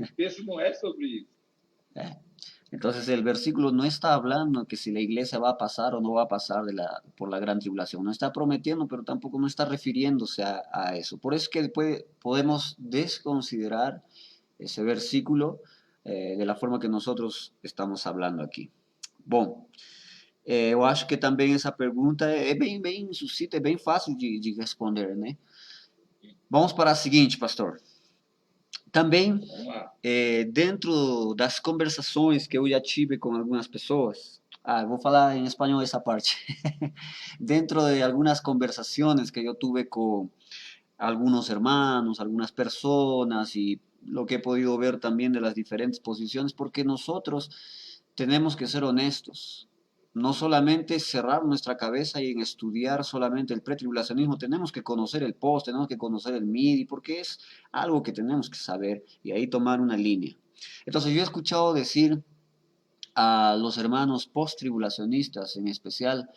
O texto não é sobre isso. Entonces el versículo no está hablando que si la iglesia va a pasar o no va a pasar por la gran tribulación. No está prometiendo, pero tampoco no está refiriéndose a eso. Por eso es que podemos desconsiderar ese versículo de la forma que nosotros estamos hablando aqui. Bom, eu acho que também essa pergunta é bem suscita, é bem fácil de responder, né? Vamos para a seguinte, pastor. Também, dentro das conversações que eu já tive com algumas pessoas, vou falar em espanhol essa parte. Dentro de algumas conversações que eu tuve com algunos hermanos, algunas personas y lo que he podido ver también de las diferentes posiciones, porque nosotros tenemos que ser honestos. No solamente cerrar nuestra cabeza y en estudiar solamente el pretribulacionismo, tenemos que conocer el post, tenemos que conocer el MIDI, porque es algo que tenemos que saber y ahí tomar una línea. Entonces yo he escuchado decir a los hermanos post-tribulacionistas en especial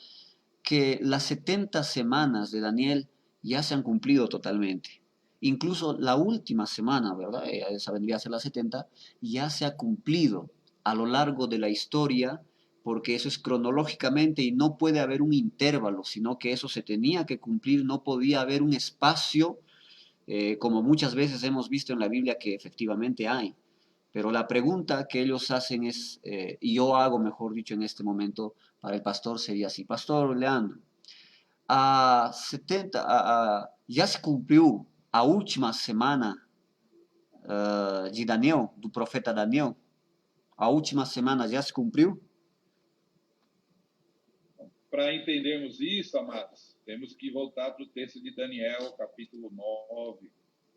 que las 70 semanas de Daniel ya se han cumplido totalmente. Incluso la última semana, ¿verdad? Esa vendría a ser la 70, ya se ha cumplido a lo largo de la historia, porque eso es cronológicamente y no puede haber un intervalo, sino que eso se tenía que cumplir, no podía haber un espacio, como muchas veces hemos visto en la Biblia que efectivamente hay. Pero la pregunta que ellos hacen es, y yo hago, mejor dicho, en este momento, para el pastor sería así: Pastor Leandro, já se cumpriu a última semana de Daniel, do profeta Daniel? A última semana já se cumpriu? Para entendermos isso, amados, temos que voltar para o texto de Daniel, capítulo 9,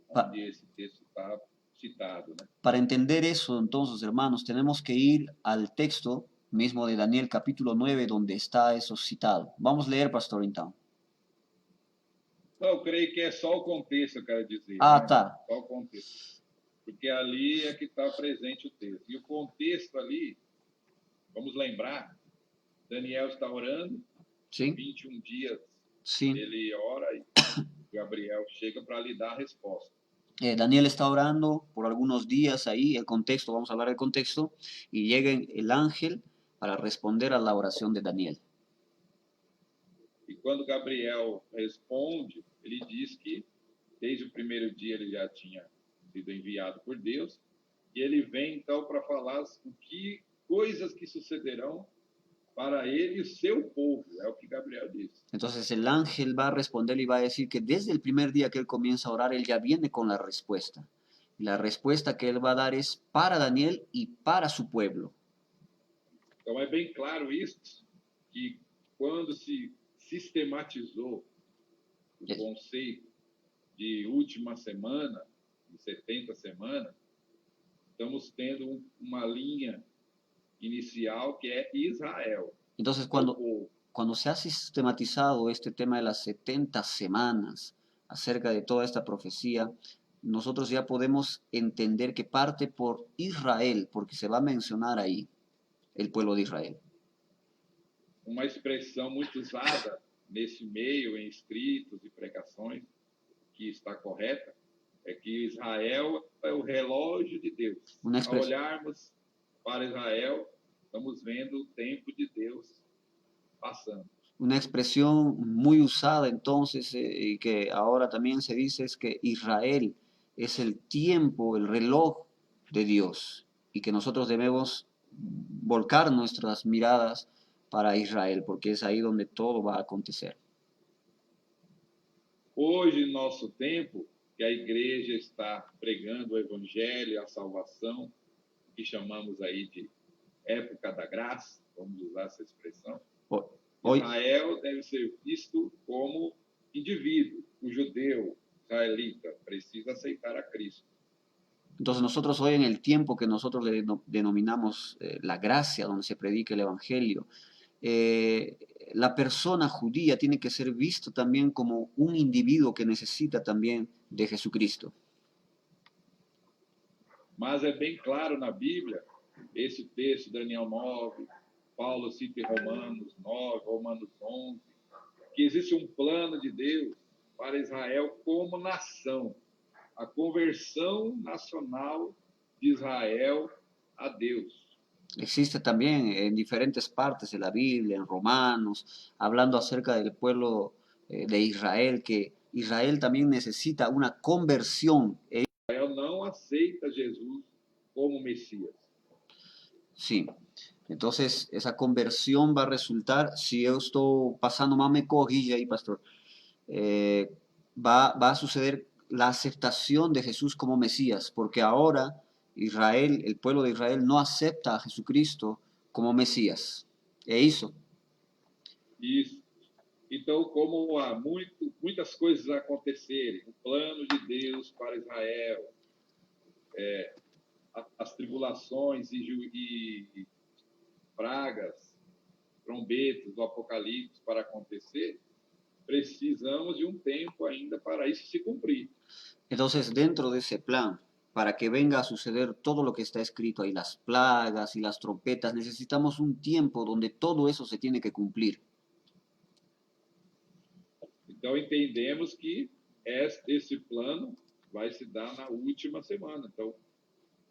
onde esse texto está citado, né? Para entender eso, entonces, hermanos, tenemos que ir al texto mismo de Daniel, capítulo 9, donde está eso citado. Vamos a leer, pastor, então. Não, eu creio que é só o contexto, eu quero dizer. Né? Tá. Só o contexto. Porque ali é que está presente o texto. E o contexto ali, vamos lembrar, Daniel está orando, Sim. 21 dias Sim. ele ora e Gabriel chega para lhe dar a resposta. Daniel está orando por algunos días ahí, el contexto, vamos a hablar del contexto, y llega el ángel para responder a la oración de Daniel. E quando Gabriel responde, ele diz que desde o primeiro dia ele já tinha sido enviado por Deus E ele vem então para falar o que coisas que sucederão para ele e o seu povo, é o que Gabriel diz. Entonces el ángel va a responder y va a decir que desde el primer día que él comienza a orar, él ya viene con la respuesta. Y la respuesta que él va a dar es para Daniel y para su pueblo. Então é bem claro isso, que quando se sistematizou o conceito de última semana, de 70 semanas, estamos tendo uma linha inicial que é Israel. Entonces, cuando se ha sistematizado este tema de las 70 semanas acerca de toda esta profecía, nosotros ya podemos entender que parte por Israel, porque se va a mencionar ahí el pueblo de Israel. Uma expressão muito usada nesse meio, em escritos e pregações, que está correta, é que Israel é o relógio de Deus. Ao olharmos para Israel, estamos vendo o tempo de Deus pasando. Una expresión muy usada entonces y que ahora también se dice es que Israel es el tiempo, el reloj de Dios y que nosotros debemos volcar nuestras miradas para Israel porque es ahí donde todo va a acontecer. Hoje, em nosso tempo, que a igreja está pregando o evangelho, a salvação, que chamamos aí de época da graça, vamos usar essa expressão. Israel deve ser visto como indivíduo, o judeu, israelita, precisa aceitar a Cristo. Entonces nosotros hoy en el tiempo que nosotros le denominamos la gracia, donde se predica el evangelio, la persona judía tiene que ser visto también como un individuo que necesita también de Jesucristo. Mas é bem claro na Bíblia, esse texto, Daniel 9, Paulo cita em Romanos 9, Romanos 11, que existe um plano de Deus para Israel como nação, a conversão nacional de Israel a Deus. Existe también en diferentes partes de la Biblia, en Romanos, hablando acerca del pueblo de Israel, que Israel también necesita una conversión. Israel não aceita Jesus como Mesías. Sí, entonces esa conversión va a resultar, si yo estoy pasando mal, me corrige ahí, pastor, va a suceder la aceptación de Jesús como Mesías, porque ahora Israel, el pueblo de Israel no acepta a Jesucristo como Mesías. É isso? Isso. Então, como há muitas coisas a acontecerem, o plano de Deus para Israel, as tribulações e pragas, trombetas do Apocalipse para acontecer, precisamos de um tempo ainda para isso se cumprir. Entonces, dentro de ese plan, para que venga a suceder todo lo que está escrito ahí, las plagas y las trompetas, necesitamos un tiempo donde todo eso se tiene que cumplir. Então, entendemos que esse plano vai se dar na última semana. Então,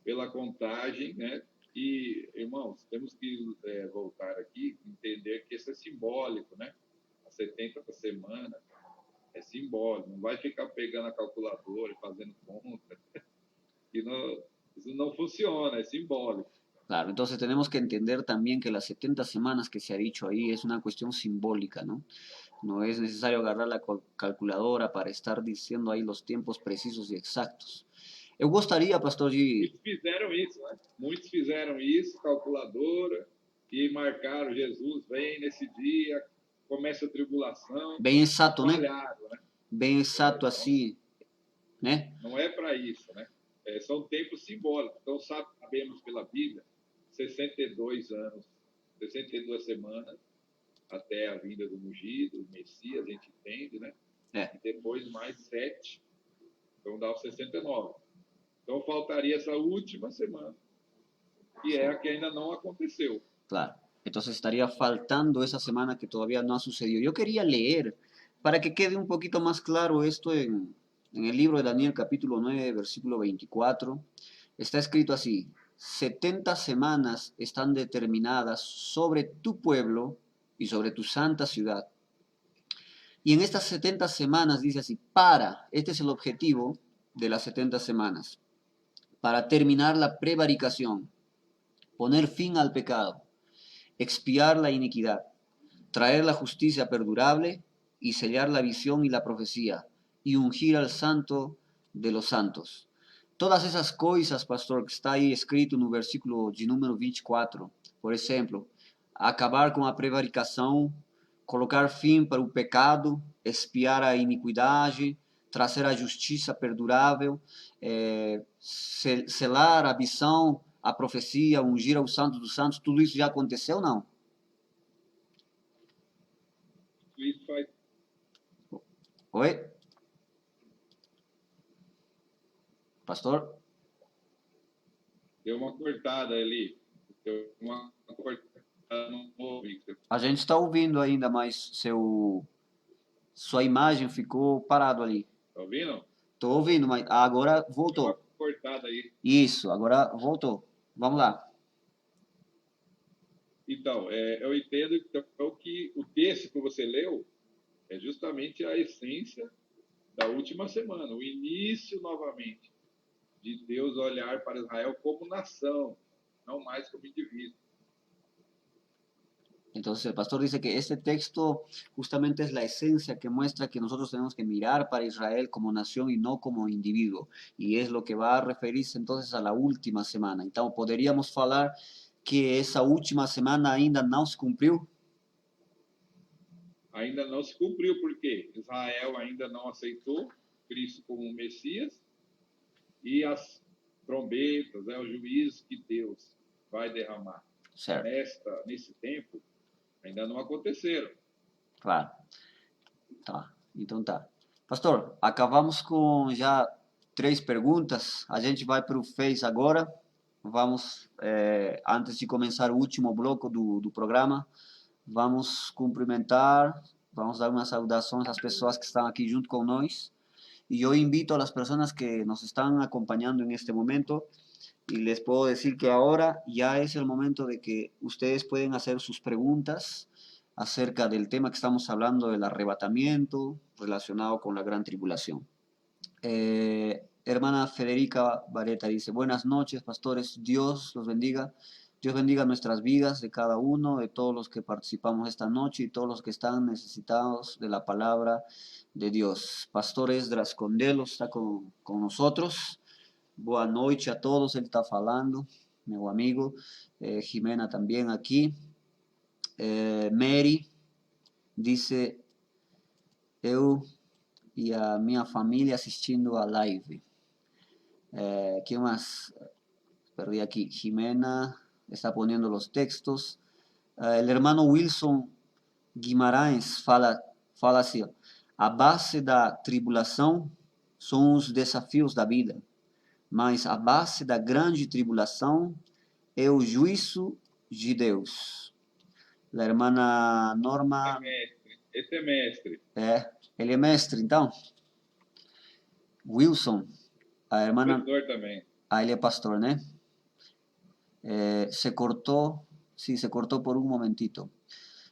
pela contagem, né? E, irmãos, temos que voltar aqui e entender que isso é simbólico, né? As 70 semanas é simbólico. Não vai ficar pegando a calculadora e fazendo conta. E não, isso não funciona, é simbólico. Claro, entonces tenemos que entender también que las 70 semanas que se ha dicho ahí es una cuestión simbólica, ¿no? No es necesario agarrar la calculadora para estar diciendo ahí los tiempos precisos y exactos. Eu gostaria, pastor, de... Muitos fizeram isso, né? Muitos fizeram isso, calculadora, e marcaram Jesus, vem nesse dia, começa a tribulação. Bem exato, né? Né? Bem exato assim, né? Não é para isso, né? São tempos simbólicos. Então, sabemos pela Bíblia, 62 anos, 62 semanas, até a vinda do ungido, o Messias, a gente entende, né? E depois mais 7, então dá os 69. Então faltaria essa última semana, que é a que ainda não aconteceu. Claro, entonces estaría faltando esa semana que todavía no ha sucedido. Yo quería leer, para que quede un poquito más claro esto en el libro de Daniel capítulo 9, versículo 24, está escrito así: 70 semanas están determinadas sobre tu pueblo y sobre tu santa ciudad. Y en estas 70 semanas dice así, este es el objetivo de las 70 semanas. para terminar la prevaricación, poner fin al pecado, expiar la iniquidad, traer la justicia perdurable y sellar la visión y la profecía, y ungir al santo de los santos. Todas essas coisas, pastor, que está aí escrito no versículo de número 24, por exemplo, acabar com a prevaricação, colocar fim para o pecado, expiar a iniquidade, trazer a justiça perdurável, selar a visão, a profecia, ungir ao santo dos santos, tudo isso já aconteceu ou não? Isso faz Oi? Pastor? Deu uma cortada ali. Deu uma cortada no ouvido. A gente está ouvindo ainda, mas sua imagem ficou parado ali. Tá ouvindo? Estou ouvindo, mas agora Deu voltou. uma cortada aí. Isso, agora voltou. Vamos lá. Então, eu entendo então, que o texto que você leu é justamente a essência da última semana, o início novamente de Deus olhar para Israel como nação, não mais como indivíduo. Entonces el pastor dice que este texto justamente es la esencia que muestra que nosotros tenemos que mirar para Israel como nación y no como individuo. Y es lo que va a referirse entonces a la última semana. Então, poderíamos falar que essa última semana ainda não se cumpriu? Ainda não se cumpriu, porque Israel ainda não aceitou Cristo como Messias e as trombetas, o juízo que Deus vai derramar Certo. nesse tempo ainda não aconteceram. Claro. Tá, então tá. Pastor, acabamos com já 3 perguntas. A gente vai para o Face agora. Vamos, antes de começar o último bloco do programa, vamos cumprimentar, vamos dar umas saudações às pessoas que estão aqui junto com nós. Y yo invito a las personas que nos están acompañando en este momento y les puedo decir que ahora ya es el momento de que ustedes pueden hacer sus preguntas acerca del tema que estamos hablando del arrebatamiento relacionado con la gran tribulación. Hermana Federica Vareta dice, buenas noches, pastores, Dios los bendiga. Dios bendiga nuestras vidas de cada uno, de todos los que participamos esta noche y todos los que están necesitados de la palabra de Dios. Pastor Esdras Condelo está con nosotros. Boa noite a todos, ele está falando, meu amigo. Jimena también aquí. Mary dice, eu e a minha família assistindo a live. ¿Quién más? Perdí aquí. Jimena está poniendo los textos. El hermano Wilson Guimarães fala assim, a base da tribulação são os desafios da vida, mas a base da grande tribulação é o juízo de Deus. A hermana Norma... Esse é mestre. Ele é mestre, então. Wilson, a hermana... Pastor também. Ele é pastor, né? Se cortó, sí, se cortó por un momentito.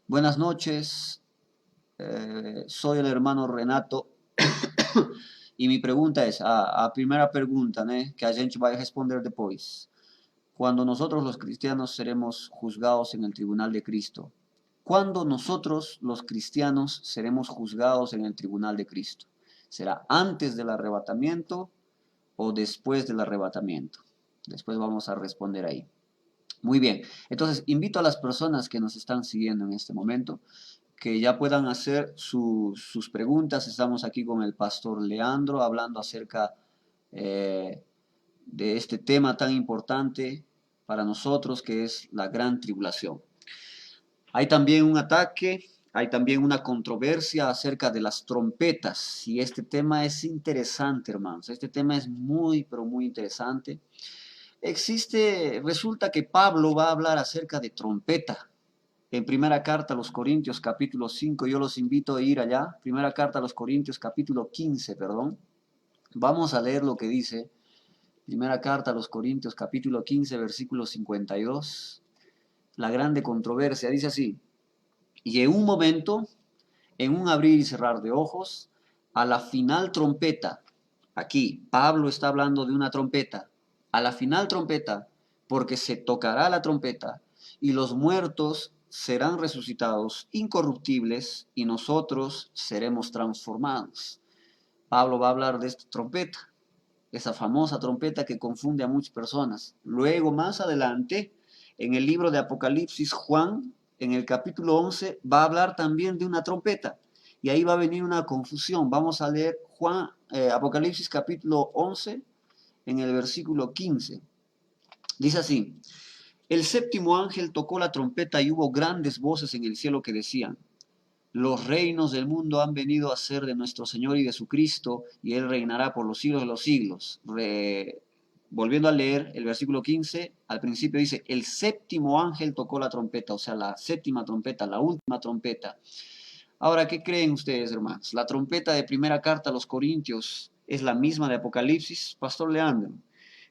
Buenas noches, soy el hermano Renato y mi pregunta es, a primera pregunta, né, que a gente vai responder depois. Cuando nosotros los cristianos seremos juzgados en el tribunal de Cristo. ¿Cuándo nosotros los cristianos seremos juzgados en el tribunal de Cristo? ¿Será antes del arrebatamiento o después del arrebatamiento? Después vamos a responder ahí. Muy bien, entonces invito a las personas que nos están siguiendo en este momento que ya puedan hacer sus preguntas. Estamos aquí con el pastor Leandro hablando acerca de este tema tan importante para nosotros que es la gran tribulación. Hay también un ataque, hay también una controversia acerca de las trompetas y este tema es interesante, hermanos. Este tema es muy, pero muy interesante. Resulta que Pablo va a hablar acerca de trompeta. En primera carta a los Corintios capítulo 5, yo los invito a ir allá. Primera carta a los Corintios capítulo 15, perdón. Vamos a leer lo que dice. Primera carta a los Corintios capítulo 15, versículo 52. La grande controversia dice así. Y en un momento, en un abrir y cerrar de ojos, a la final trompeta. Aquí, Pablo está hablando de una trompeta. a la final trompeta, porque se tocará la trompeta, y los muertos serán resucitados incorruptibles, y nosotros seremos transformados. Pablo va a hablar de esta trompeta, esa famosa trompeta que confunde a muchas personas. Luego, más adelante, en el libro de Apocalipsis, Juan, en el capítulo 11, va a hablar también de una trompeta. Y ahí va a venir una confusión. Vamos a leer Apocalipsis capítulo 11, en el versículo 15. Dice así: el séptimo ángel tocó la trompeta y hubo grandes voces en el cielo que decían: los reinos del mundo han venido a ser de nuestro Señor y de su Cristo, y Él reinará por los siglos de los siglos. Volviendo a leer el versículo 15, al principio dice: el séptimo ángel tocó la trompeta, o sea, la séptima trompeta, la última trompeta. Ahora, ¿qué creen ustedes, hermanos? ¿La trompeta de primera carta a los Corintios es la misma de Apocalipsis? Pastor Leandro,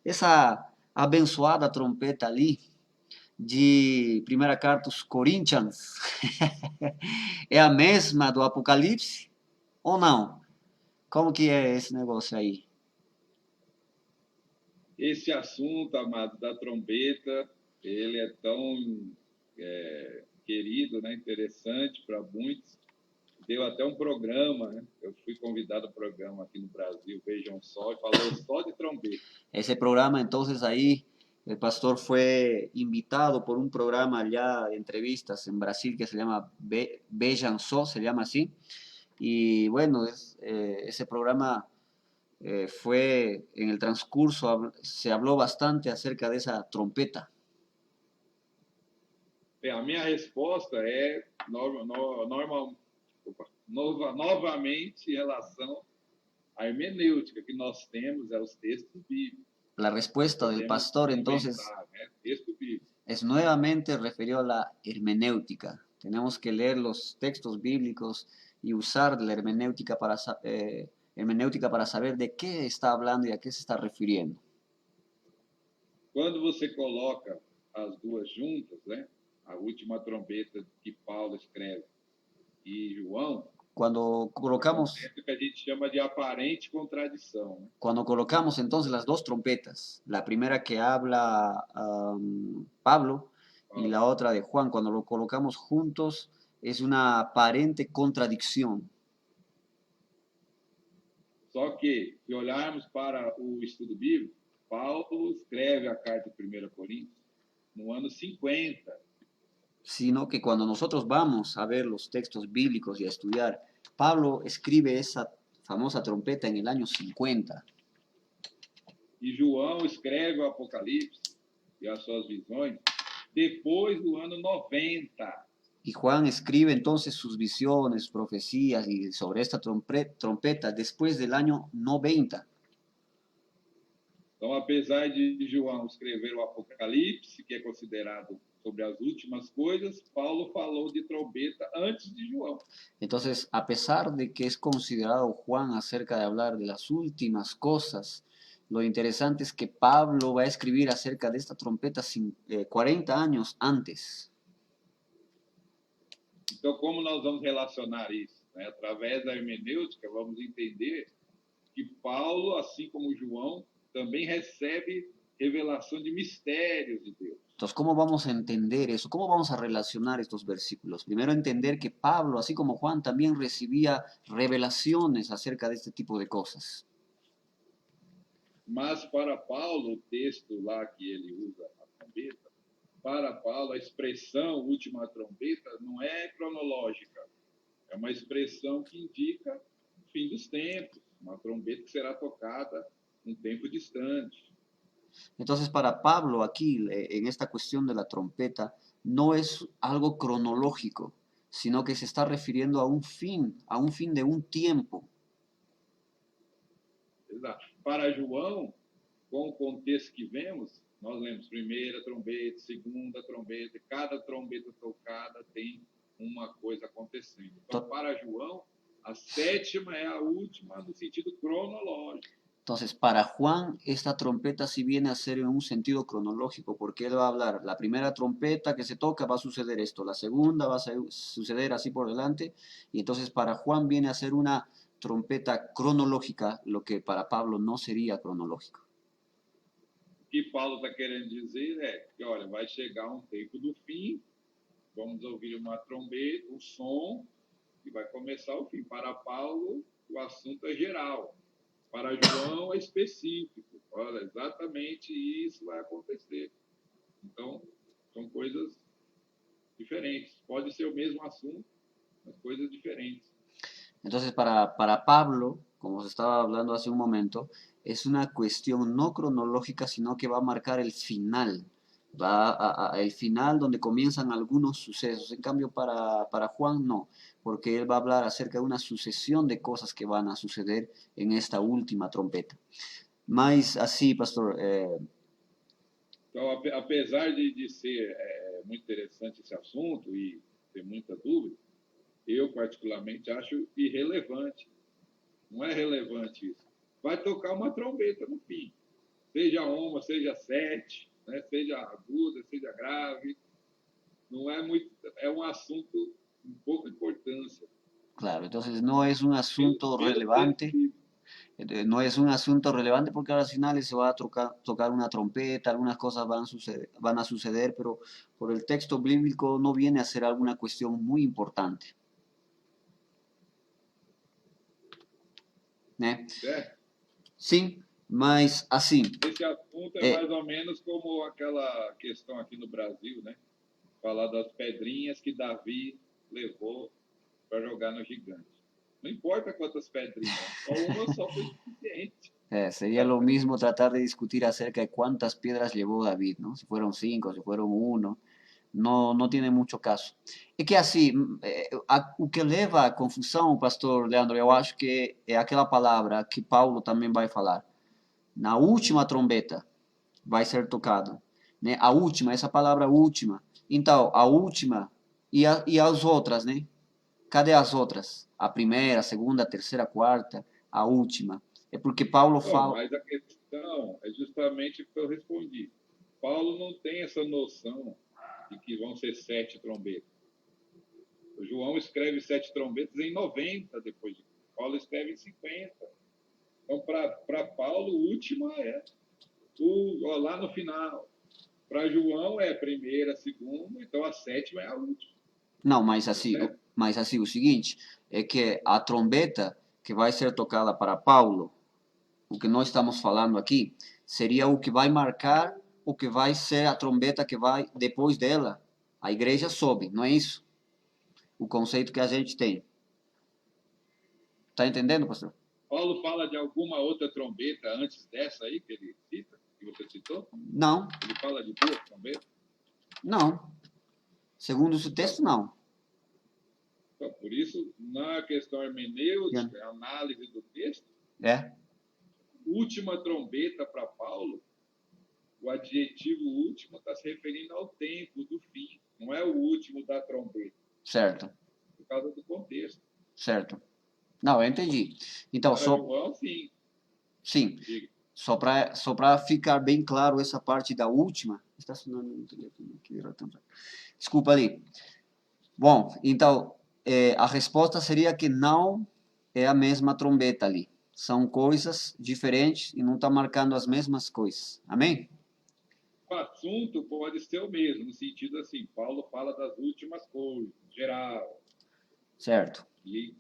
essa abençoada trompeta ali de primeira carta aos Corinthians é a mesma do Apocalipse ou não? Como que é esse negócio aí? Esse assunto, amado, da trombeta, ele é tão querido, né, interessante para muitos. Deu até um programa, né? Eu fui convidado ao programa aqui no Brasil, Vejam Só, e falou só de trombeta. Ese programa, entonces ahí el pastor fue invitado por un programa allá de entrevistas en Brasil que se llama Bejan So, se llama así. Y bueno, ese programa fue en el transcurso, se habló bastante acerca de esa trompeta. A minha resposta é novamente em relação à hermenêutica que nós temos, os textos bíblicos. La respuesta del pastor entonces texto bíblico. Es nuevamente referido a la hermenéutica. Tenemos que leer los textos bíblicos y usar la hermenéutica para saber de qué está hablando y a qué se está refiriendo. Quando você coloca as duas juntas, né, a última trombeta que Paulo escreve e João, cuando colocamos, que a gente chama de aparente contradição, né? Cuando colocamos entonces las dos trompetas, la primera que habla Pablo y la otra de Juan, cuando lo colocamos juntos, es una aparente contradicción. Só que, se olharmos para o estudo bíblico, Paulo escreve a carta de 1 Coríntios no ano 50. Sino que cuando nosotros vamos a ver los textos bíblicos y a estudiar, Pablo escribe esa famosa trompeta en el año 50. E João escreve o Apocalipse e as suas visões depois do ano 90. Y Juan escribe entonces sus visiones, profecías y sobre esta trompeta después del año 90. Então, apesar de João escrever o Apocalipse, que é considerado sobre as últimas coisas, Paulo falou de trombeta antes de João. Entonces, a pesar de que es considerado Juan acerca de hablar de las últimas cosas, lo interesante es que Pablo va a escribir acerca de esta trompeta 40 años antes. Então, como nós vamos relacionar isso? Né? Através da hermenêutica, vamos entender que Paulo, assim como João, também recebe revelação de mistérios de Deus. Entonces, ¿cómo vamos a entender eso? ¿Cómo vamos a relacionar estos versículos? Primero, entender que Pablo, así como Juan, también recibía revelaciones acerca de este tipo de cosas. Mas para Paulo, o texto lá que ele usa a trombeta, para Paulo a expressão última trombeta não é cronológica, é uma expressão que indica o fim dos tempos, uma trombeta que será tocada um tempo distante. Entonces, para Pablo aquí, en esta cuestión de la trompeta, no es algo cronológico, sino que se está refiriendo a un fin de un tiempo. Exato. Para João, com o contexto que vemos, nós lemos primeira trombeta, segunda trombeta, cada trombeta tocada tem uma coisa acontecendo. Então, para João, a sétima é a última no sentido cronológico. Entonces, para Juan, esta trompeta sí viene a ser en un sentido cronológico, porque él va a hablar, la primera trompeta que se toca va a suceder esto, la segunda va a suceder así por delante, y entonces para Juan viene a ser una trompeta cronológica, lo que para Pablo no sería cronológico. que Paulo está querendo dizer é que, olha, vai chegar um tempo do fim, vamos ouvir uma trombeta, um som, e vai começar o fim. Para Paulo, o assunto é geral. Para João, é específico. Olha, exatamente isso vai acontecer. Então, são coisas diferentes. Pode ser o mesmo assunto, mas coisas diferentes. Entonces, para Pablo, como se estaba hablando hace un momento, es una cuestión no cronológica, sino que va a marcar el final. El final donde comienzan algunos sucesos. En cambio, para Juan no, porque él va a hablar acerca de una sucesión de cosas que van a suceder en esta última trompeta. Mas, así, pastor, Então, apesar de ser muito interessante esse assunto e ter muita dúvida, eu particularmente acho irrelevante. Não é relevante isso. Vai tocar uma trombeta no fim. Seja uma, seja sete, né? Seja aguda, seja grave. Não é muito. É um assunto com pouca importância. claro, entonces no es un asunto Pelo relevante. texto, No es un asunto relevante porque al final se va a tocar una trompeta, algunas cosas van a suceder, pero por el texto bíblico no viene a ser alguna cuestión muy importante. Né? certo? Sim, mas assim, Esse assunto é mais ou menos como aquela questão aqui no Brasil, né? Falar das pedrinhas que Davi levou para jogar no gigante. Não importa quantas pedrinhas, só uma só foi suficiente. sería lo mismo tratar de discutir acerca de cuántas piedras llevó David, ¿no? Si fueron 5, si fueron 1, no tiene mucho caso. É que assim, o que leva à confusão, pastor Leandro, eu acho que é aquela palavra que Paulo também vai falar. Na última trombeta vai ser tocado, né? A última, essa palavra última. Então, a última e as outras, né? Cadê as outras? A primeira, a segunda, a terceira, a quarta, a última. É porque Paulo fala. Mas a questão é justamente o que eu respondi. Paulo não tem essa noção de que vão ser 7 trombetas. O João escreve 7 trombetas em 90 depois de Paulo escreve em 50. Então, para Paulo, a última é lá no final. Para João é a primeira, a segunda, então a 7ª é a última. Não, mas assim o seguinte, é que a trombeta que vai ser tocada para Paulo, o que nós estamos falando aqui, seria o que vai marcar o que vai ser a trombeta que vai depois dela. A igreja sobe, não é isso? O conceito que a gente tem. Está entendendo, pastor? Paulo fala de alguma outra trombeta antes dessa aí que ele cita, que você citou? Não. Ele fala de 2 trombetas? Não. Segundo esse texto, não. Então, por isso, na questão hermenêutica, análise do texto, última trombeta para Paulo, o adjetivo último está se referindo ao tempo do fim, não é o último da trombeta. Certo. Por causa do contexto. Certo. Não, eu entendi. Então, para João, sim. Sim. Só para ficar bem claro essa parte da última. Está sonando no telefone aqui. Desculpa ali. Bom, então, a resposta seria que não é a mesma trombeta ali. São coisas diferentes e não está marcando as mesmas coisas. Amém? O assunto pode ser o mesmo, no sentido assim, Paulo fala das últimas coisas, geral. Certo. E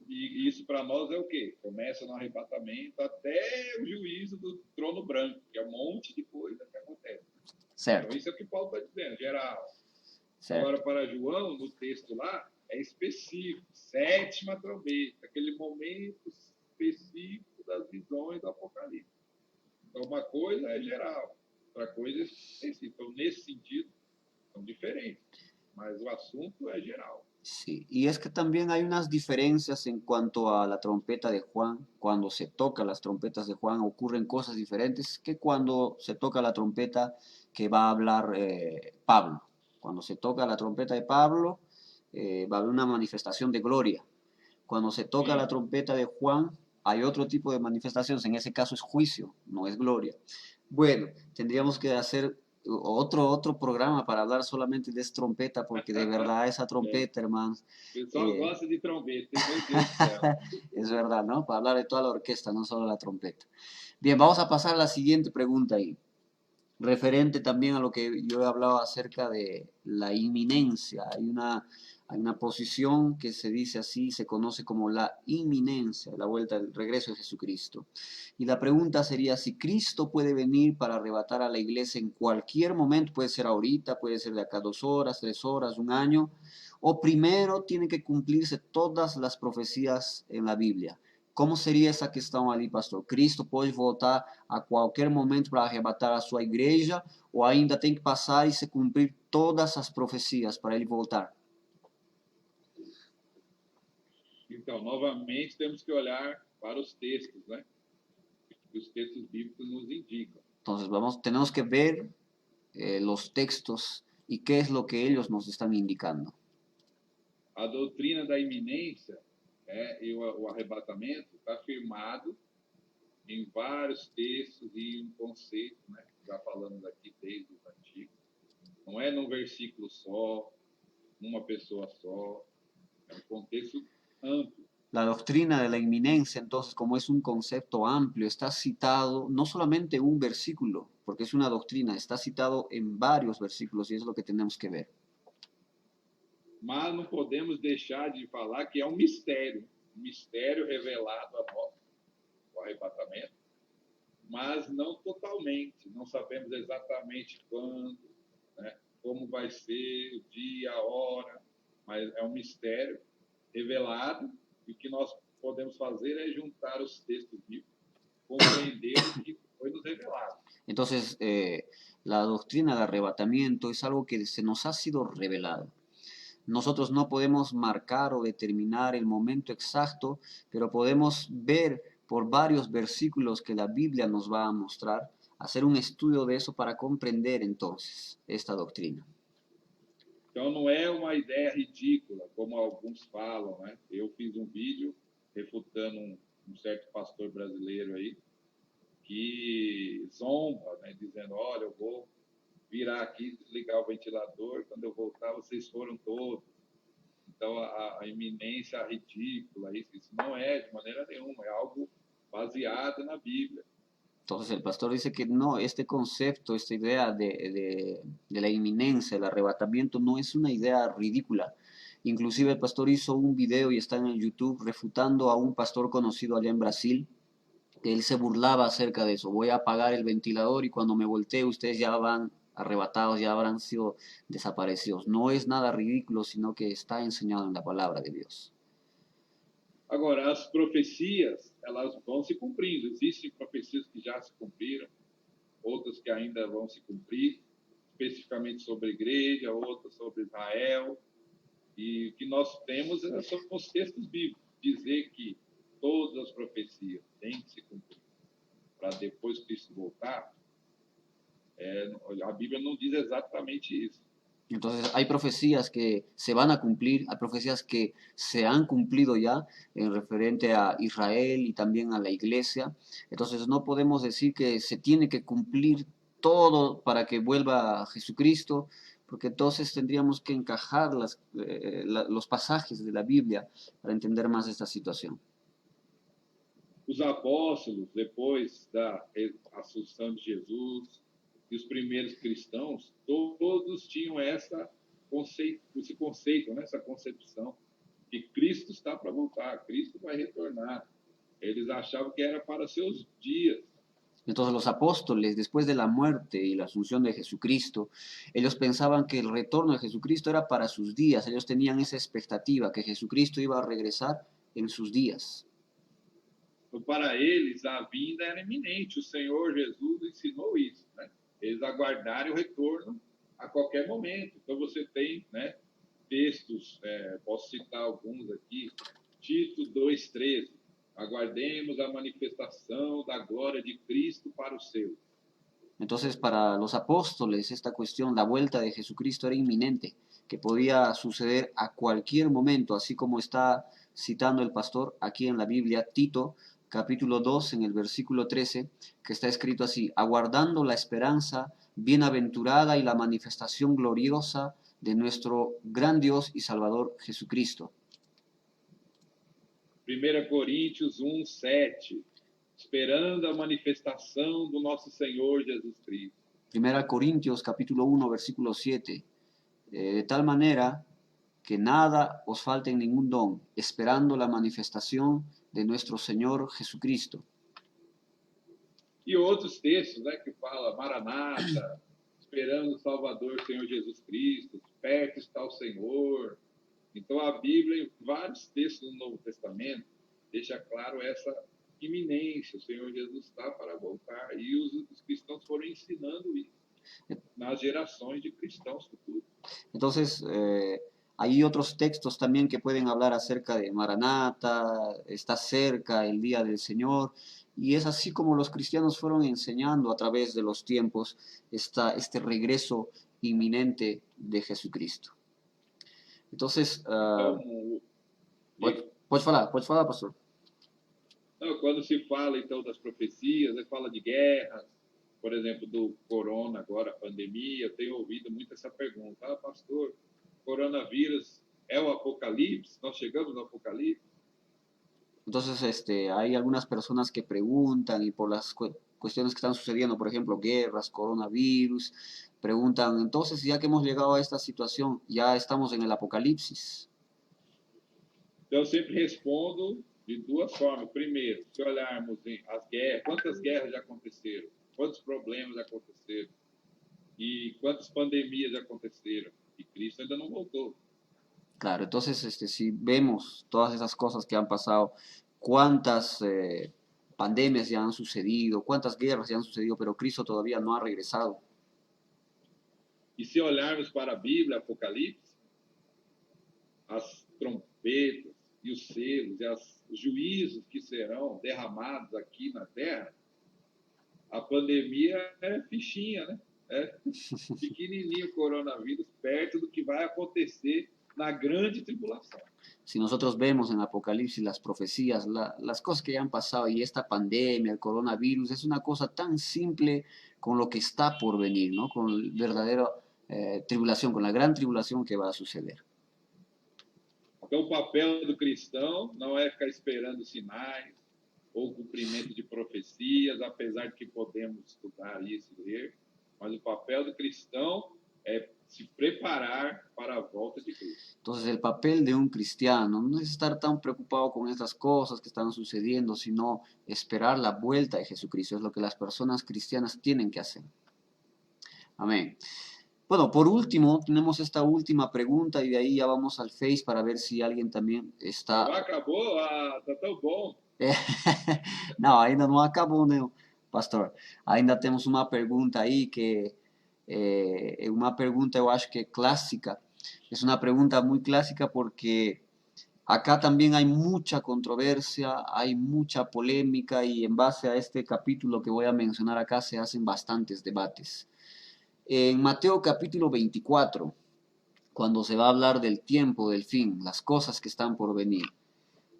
isso para nós é o quê? Começa no arrebatamento até o juízo do trono branco, que é um monte de coisa que acontece. Certo. Então, isso é o que Paulo está dizendo, geral. Certo. Agora, para João, no texto lá, é específico, 7ª trombeta, aquele momento específico das visões do Apocalipse. Então, uma coisa é geral, outra coisa é específica. Então, nesse sentido, são diferentes, mas o assunto é geral. Sí, y es que también hay unas diferencias en cuanto a la trompeta de Juan. Cuando se toca las trompetas de Juan ocurren cosas diferentes que cuando se toca la trompeta que va a hablar Pablo. Cuando se toca la trompeta de Pablo va a haber una manifestación de gloria. Cuando se toca la trompeta de Juan hay otro tipo de manifestaciones. En ese caso es juicio, no es gloria. Bueno, tendríamos que hacer otro programa para hablar solamente de esa trompeta, porque de verdad esa trompeta, hermanos. El pessoal gosta de trompeta, meu Deus do céu. Es verdad, ¿no? Para hablar de toda la orquesta, no solo la trompeta. Bien, vamos a pasar a la siguiente pregunta ahí. Referente también a lo que yo he hablado acerca de la inminencia. Hay una posición que se dice así, se conoce como la inminencia, la vuelta, el regreso de Jesucristo. Y la pregunta sería si Cristo puede venir para arrebatar a la iglesia en cualquier momento, puede ser ahorita, puede ser de acá 2 horas, 3 horas, un año, o primero tienen que cumplirse todas las profecías en la Biblia. Como seria essa questão ali, pastor? Cristo pode voltar a qualquer momento para arrebatar a sua igreja ou ainda tem que passar e se cumprir todas as profecias para ele voltar? Então, novamente, temos que olhar para os textos, né? Que os textos bíblicos nos indicam. Entonces, tenemos que ver los textos y qué es lo que ellos nos están indicando. A doutrina da iminência, e o arrebatamento está firmado em vários textos e um conceito, né? Já falamos aqui desde os antigos. Não é num versículo só, numa pessoa só, é um contexto amplo. La doctrina de la inminencia, entonces, como es un concepto amplio, está citado no solamente en un versículo, porque es una doctrina, está citado en varios versículos y es lo que tenemos que ver. Mas não podemos deixar de falar que é um mistério revelado a nós, o arrebatamento, mas não totalmente, não sabemos exatamente quando, né, como vai ser o dia, a hora, mas é um mistério revelado e o que nós podemos fazer é juntar os textos bíblicos, compreender o que foi nos revelado. Entonces, la doctrina del arrebatamiento es algo que se nos ha sido revelado. Nosotros no podemos marcar o determinar el momento exacto, pero podemos ver por varios versículos que la Biblia nos va a mostrar, hacer un estudio de eso para comprender entonces esta doctrina. Então não é uma ideia ridícula, como alguns falam, né? Eu fiz um vídeo refutando um certo pastor brasileiro aí, que zomba, né? Dizendo, olha, eu vou virar aqui, desligar o ventilador, quando eu voltar vocês foram todos. Então a iminência ridícula, isso não é de maneira nenhuma, é algo baseado na Bíblia. Entonces el pastor dice que no, este concepto, esta idea de la inminencia, el arrebatamiento, no es una idea ridícula. Inclusive el pastor hizo un video y está en el YouTube refutando a un pastor conocido allá en Brasil, que él se burlaba acerca de eso. Voy a apagar el ventilador y cuando me voltee ustedes ya van arrebatados, ya habrán sido desaparecidos. No es nada ridículo, sino que está enseñado en la palabra de Dios. Agora, as profecias, elas vão se cumprindo. Existem profecias que já se cumpriram, outras que ainda vão se cumprir, especificamente sobre a igreja, outras sobre Israel. E o que nós temos são os textos bíblicos. Dizer que todas as profecias têm que se cumprir para depois Cristo voltar, a Bíblia não diz exatamente isso. Entonces hay profecías que se van a cumplir, hay profecías que se han cumplido ya en referente a Israel y también a la iglesia. Entonces no podemos decir que se tiene que cumplir todo para que vuelva Jesucristo, porque entonces tendríamos que encajar los pasajes de la Biblia para entender más esta situación. Os apóstolos, depois da assunção de Jesus, e os primeiros cristãos, todos tinham esse conceito, né? Essa concepção, que Cristo está para voltar, Cristo vai retornar. Eles achavam que era para seus dias. Entonces los apóstoles, después de la muerte y la asunción de Jesucristo, ellos pensaban que el retorno de Jesucristo era para sus días. Ellos tenían esa expectativa, que Jesucristo iba a regresar en sus días. Então, para eles, a vinda era iminente. O Senhor Jesus ensinou isso, né? Eles aguardarem o retorno a qualquer momento. Então você tem, né, textos, posso citar alguns aqui, Tito 2,13, aguardemos a manifestação da glória de Cristo para os seus. Entonces, para los apóstoles, esta cuestión, la vuelta de Jesucristo era inminente, que podía suceder a cualquier momento, así como está citando el pastor aquí en la Biblia, Tito, capítulo 2, en el versículo 13, que está escrito así, aguardando la esperanza bienaventurada y la manifestación gloriosa de nuestro gran Dios y Salvador Jesucristo. 1 Coríntios 1:7, esperando a manifestação do nosso Senhor Jesus Cristo. 1 Corintios capítulo 1, versículo 7. De tal manera que nada os falte en ningún don, esperando la manifestación de nuestro Señor Jesucristo. E outros textos, né, que fala Maranata, esperando o Salvador, Senhor Jesus Cristo, perto está o Senhor. Então a Bíblia, em vários textos do Novo Testamento, deixa claro essa iminência, o Senhor Jesus está para voltar. E os cristãos foram ensinando isso nas gerações de cristãos futuros. Entonces, hay otros textos también que pueden hablar acerca de Maranata, está cerca el día del Señor, y es así como los cristianos fueron enseñando a través de los tiempos este regreso inminente de Jesucristo. Entonces, Então, pode falar, pastor. não, quando se fala, então, das profecias, fala de guerras, por exemplo, do corona agora, a pandemia, eu tenho ouvido muito essa pergunta. Ah, pastor, coronavírus é o apocalipse? Nós chegamos no apocalipse? Entonces, hay algunas personas que preguntan y por las cuestiones que están sucediendo, por ejemplo, guerras, coronavirus, preguntan, entonces, ya que hemos llegado a esta situación, ya estamos en el apocalipsis. Então, eu sempre respondo de duas formas. Primeiro, se olharmos as guerras, quantas guerras já aconteceram? Quantos problemas já aconteceram? E quantas pandemias já aconteceram? E Cristo ainda não voltou. Claro, entonces, si vemos todas esas cosas que han pasado, cuántas pandemias ya han sucedido, cuántas guerras ya han sucedido, pero Cristo todavía no ha regresado. E se olharmos para a Bíblia, Apocalipse, as trompetas e os selos e os juízos que serão derramados aqui na Terra, a pandemia é fichinha, né? É pequenininho o coronavírus perto do que vai acontecer na grande tribulação. Si nosotros vemos en Apocalipsis las profecías, las cosas que ya han pasado y esta pandemia, el coronavirus, es una cosa tan simple con lo que está por venir, ¿no? Con la verdadera tribulación, con la gran tribulación que va a suceder. Então, o papel do cristão não é ficar esperando sinais ou cumprimento de profecias, apesar de que podemos estudar isso e ler, mas o papel do cristão é se preparar para a volta de Cristo. Entonces, el papel de un cristiano no es estar tan preocupado con estas cosas que están sucediendo, sino esperar la vuelta de Jesucristo. Es lo que las personas cristianas tienen que hacer. Amén. Bueno, por último, tenemos esta última pregunta y de ahí ya vamos al Face para ver si alguien también está... Já acabou? Ah, tá tão bom. Não, ainda não acabou, né, pastor? Ainda temos uma pergunta aí que é uma pergunta, eu acho que é clássica. É uma pergunta muito clássica porque acá también hay mucha controversia, hay mucha polémica y en base a este capítulo que voy a mencionar acá se hacen bastantes debates. En Mateo capítulo 24, cuando se va a hablar del tiempo, del fin, las cosas que están por venir,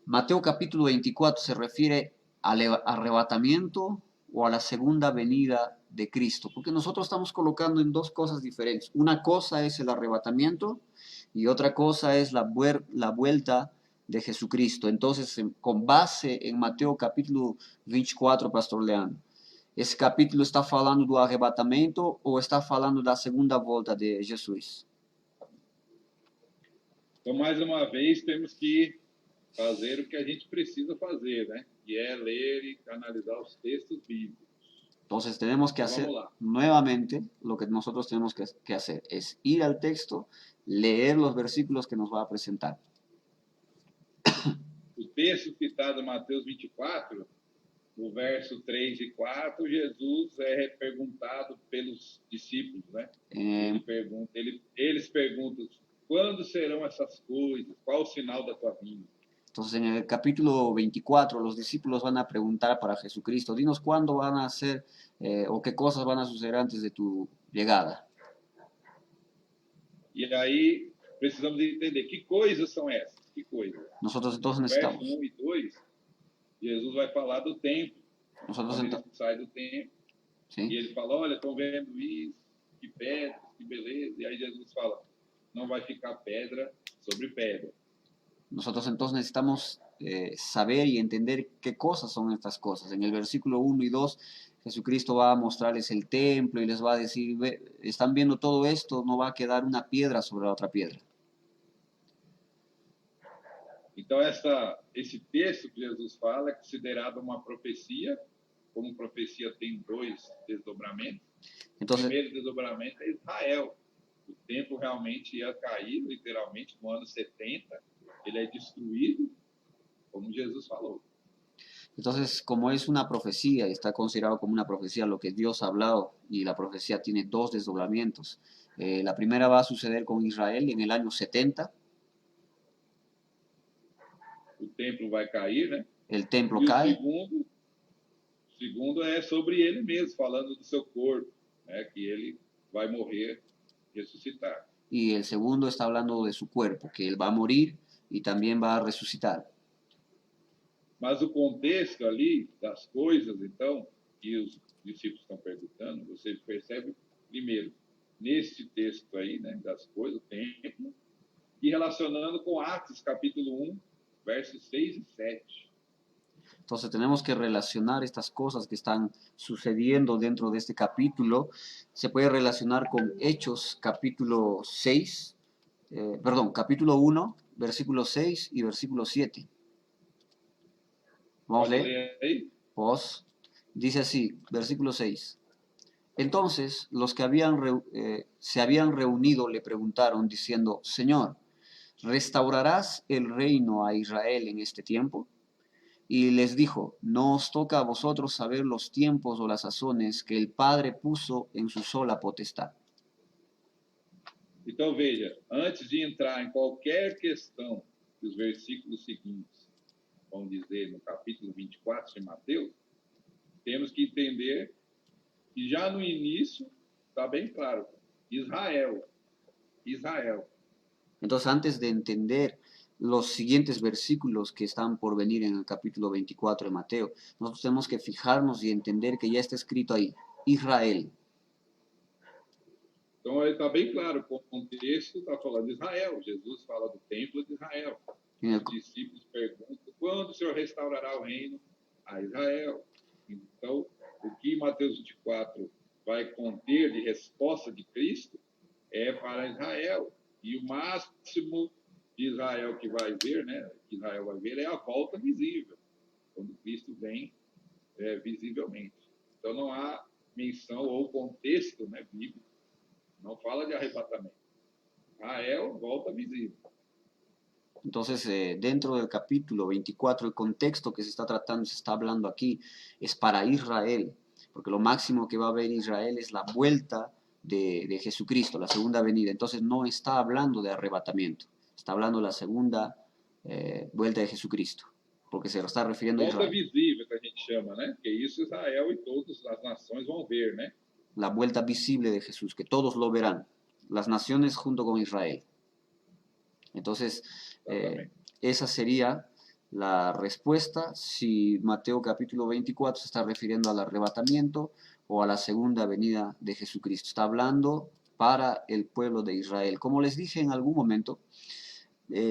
Mateo capítulo 24 se refiere al arrebatamiento o a la segunda venida de Cristo, porque nosotros estamos colocando en dos cosas diferentes. Una cosa es el arrebatamiento y otra cosa es la vuelta de Jesucristo. Entonces, con base en Mateo capítulo 24, pastor Leandro, esse capítulo está falando do arrebatamento ou está falando da segunda volta de Jesus? Então, mais uma vez, temos que fazer o que a gente precisa fazer, né? Que é ler e analisar os textos bíblicos. Entonces tenemos que hacer nuevamente lo que nosotros tenemos que hacer, es ir al texto, leer los versículos que nos va a presentar. O texto citado em Mateus 24, no verso 3 e 4, Jesus é perguntado pelos discípulos, né? Eles perguntam, quando serão essas coisas? Qual o sinal da tua vinda? Entonces, en el capítulo 24, los discípulos van a preguntar para Jesucristo, dinos cuándo van a hacer o qué cosas van a suceder antes de tu llegada. E aí, precisamos entender que coisas são essas, que coisas. Nosotros entonces no verso necesitamos. 1 e 2, Jesus vai falar do templo. Nosotros Quando ele sai do templo. ¿Sí? E ele fala, olha, estão vendo isso, que pedra, que beleza. E aí Jesus fala, não vai ficar pedra sobre pedra. Nosotros entonces necesitamos saber y entender qué cosas son estas cosas. En el versículo 1 y 2, Jesucristo va a mostrarles el templo y les va a decir, están viendo todo esto, no va a quedar una piedra sobre la otra piedra. Então, esse texto que Jesus fala é considerado uma profecia, como profecia tem dois desdobramentos. Entonces, o primeiro desdobramento é Israel. O templo realmente ia cair, literalmente, no ano 70. Ele é destruído, como Jesus falou. Entonces, como es una profecía, está considerado como una profecía lo que Dios ha hablado, y la profecía tiene dos desdoblamientos. La primera va a suceder con Israel en el año 70. O templo vai cair, né? El templo E cae. o segundo é sobre ele mesmo, falando do seu corpo, né? Que ele vai morrer, ressuscitar. Y el segundo está hablando de su cuerpo, que él va a morir y también va a resucitar. Mas o contexto ali das coisas, então, que os discípulos estão perguntando, você percebe, primeiro, nesse texto aí, né, das coisas, o templo, e relacionando com Atos, capítulo 1, versos 6 e 7. Entonces tenemos que relacionar estas cosas que están sucediendo dentro de este capítulo. Se puede relacionar con Hechos capítulo 6, capítulo 1, versículo 6 y versículo 7. Vamos a Pode leer. ler aí? Pues, dice así, versículo 6. Entonces los que se habían reunido le preguntaron diciendo, Señor, ¿restaurarás el reino a Israel en este tiempo? Y les dijo, no os toca a vosotros saber los tiempos o las sazones que el Padre puso en su sola potestad. Então, veja, antes de entrar em qualquer questão que os versículos seguintes vão dizer no capítulo 24 de Mateus, temos que entender que já no início está bem claro, Israel. Entonces, antes de entender los siguientes versículos que están por venir en el capítulo 24 de Mateo, nosotros tenemos que fijarnos y entender que ya está escrito ahí, Israel. Então, está bem claro, o contexto está falando de Israel. Jesus fala do templo de Israel. Os discípulos perguntam, quando o Senhor restaurará o reino a Israel? Então, o que Mateus 24 vai conter de resposta de Cristo é para Israel. E o máximo de Israel que vai ver, né, que Israel vai ver, é a volta visível, quando Cristo vem visivelmente. Então, não há menção ou contexto, né, bíblico, não fala de arrebatamento. Israel, volta visível. Entonces, dentro del capítulo 24, el contexto que se está tratando, se está hablando aquí, es para Israel, porque lo máximo que va a ver Israel es la vuelta de Jesucristo, la segunda venida. Entonces, no está hablando de arrebatamiento, está hablando de la segunda vuelta de Jesucristo, porque se lo está refiriendo a Volta Israel. visível, que a gente chama, né? Que isso Israel e todas as nações vão ver, né? La vuelta visible de Jesús, que todos lo verán, las naciones junto con Israel. Entonces, esa sería la respuesta si Mateo capítulo 24 se está refiriendo al arrebatamiento o a la segunda venida de Jesucristo. Está hablando para el pueblo de Israel. Como les dije en algún momento,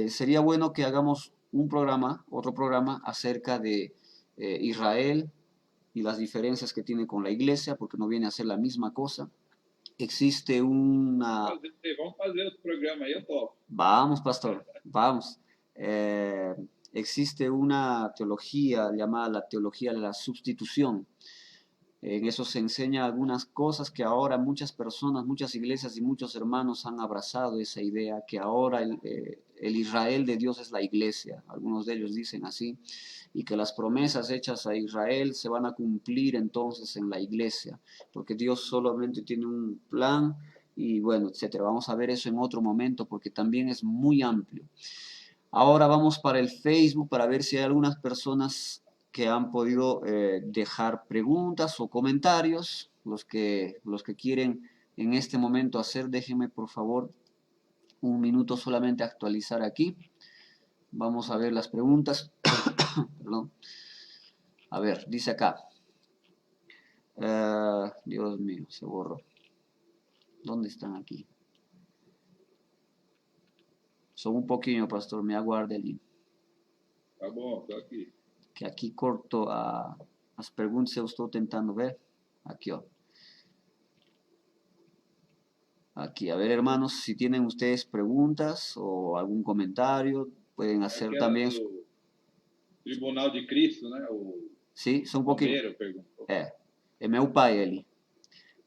sería bueno que hagamos otro programa acerca de Israel y las diferencias que tiene con la iglesia, porque no viene a ser la misma cosa. Existe una... Vamos fazer outro programa aí, eu topo. Vamos, pastor, vamos. Existe una teología llamada la teología de la sustitución. En eso se enseña algunas cosas que ahora muchas personas, muchas iglesias y muchos hermanos han abrazado esa idea, que ahora el Israel de Dios es la iglesia. Algunos de ellos dicen así, y que las promesas hechas a Israel se van a cumplir entonces en la iglesia, porque Dios solamente tiene un plan y bueno, etcétera. Vamos a ver eso en otro momento porque también es muy amplio. Ahora vamos para el Facebook para ver si hay algunas personas que han podido dejar preguntas o comentarios. Los que quieren en este momento hacer, déjenme por favor un minuto solamente actualizar aquí. Vamos a ver las preguntas. Perdón. A ver, dice acá. Dios mío, se borró. ¿Dónde están aquí? Só um pouquinho, pastor, me aguarde ali. Tá bom, tô aqui. Que aqui cortou as perguntas, eu estou tentando ver. Aquí, ó. Aquí, a ver, hermanos, si tienen ustedes preguntas o algún comentario, pueden É hacer aquela también. do Tribunal de Cristo, né? O Sí, só um pouquinho. Romero perguntou. É meu pai ele.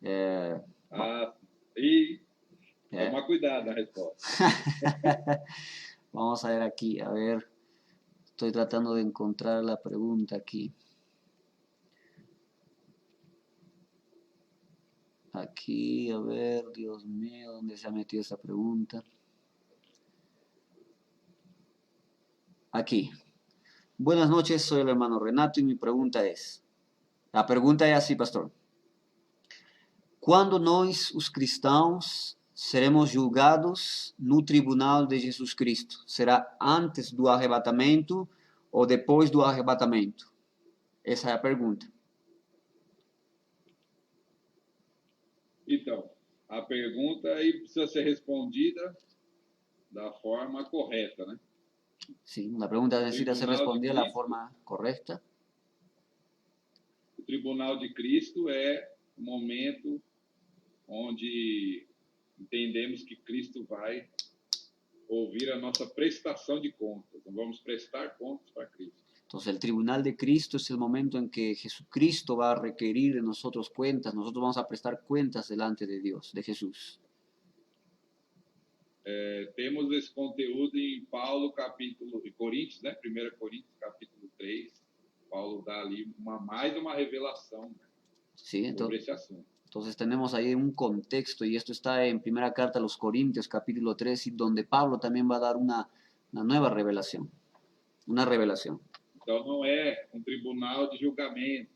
É, Ah, e é. tomar cuidado na resposta. Vamos a ver aquí, a ver. Estoy tratando de encontrar la pregunta aquí. Aquí, a ver, Dios mío, ¿dónde se ha metido esa pregunta? Aquí. Buenas noches, soy el hermano Renato y mi pregunta es, la pergunta é assim, pastor. Quando nós, os cristãos, seremos julgados no tribunal de Jesus Cristo? Será antes do arrebatamento ou depois do arrebatamento? Essa é a pergunta. Então, a pergunta aí precisa ser respondida da forma correta, né? Sim, a pergunta necessita ser Tribunal de respondida da Cristo. forma correta. O Tribunal de Cristo é o momento onde entendemos que Cristo vai ouvir a nossa prestação de contas. Então, vamos prestar contas para Cristo. Entonces el tribunal de Cristo es el momento en que Jesucristo va a requerir de nosotros cuentas, nosotros vamos a prestar cuentas delante de Dios, de Jesús. Temos esse conteúdo em Paulo, capítulo, em Coríntios, né? 1 Coríntios, capítulo 3. Paulo dá ali mais uma revelação, né? Sí, sobre esse assunto. Entonces tenemos ahí un contexto y esto está en primera carta a los Corintios, capítulo 3, y donde Pablo también va a dar una nueva revelación, una revelación. Então, não é um tribunal de julgamento,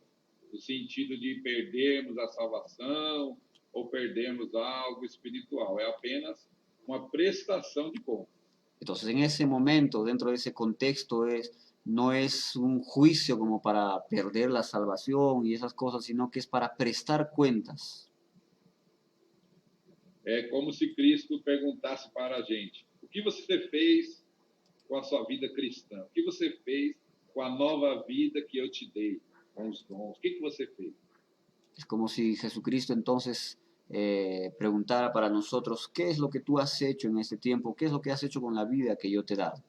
no sentido de perdermos a salvação ou perdermos algo espiritual. É apenas uma prestação de contas. Entonces, en ese momento, dentro de ese contexto, no es un juicio como para perder la salvación y esas cosas, sino que es para prestar cuentas. É como se Cristo perguntasse para a gente: o que você fez com a sua vida cristã? O que você fez com a nova vida que eu te dei, com os dons? O que você fez? Es como si Jesucristo entonces preguntara para nosotros, ¿qué es lo que tú has hecho en este tiempo? ¿Qué es lo que has hecho con la vida que yo te he dado?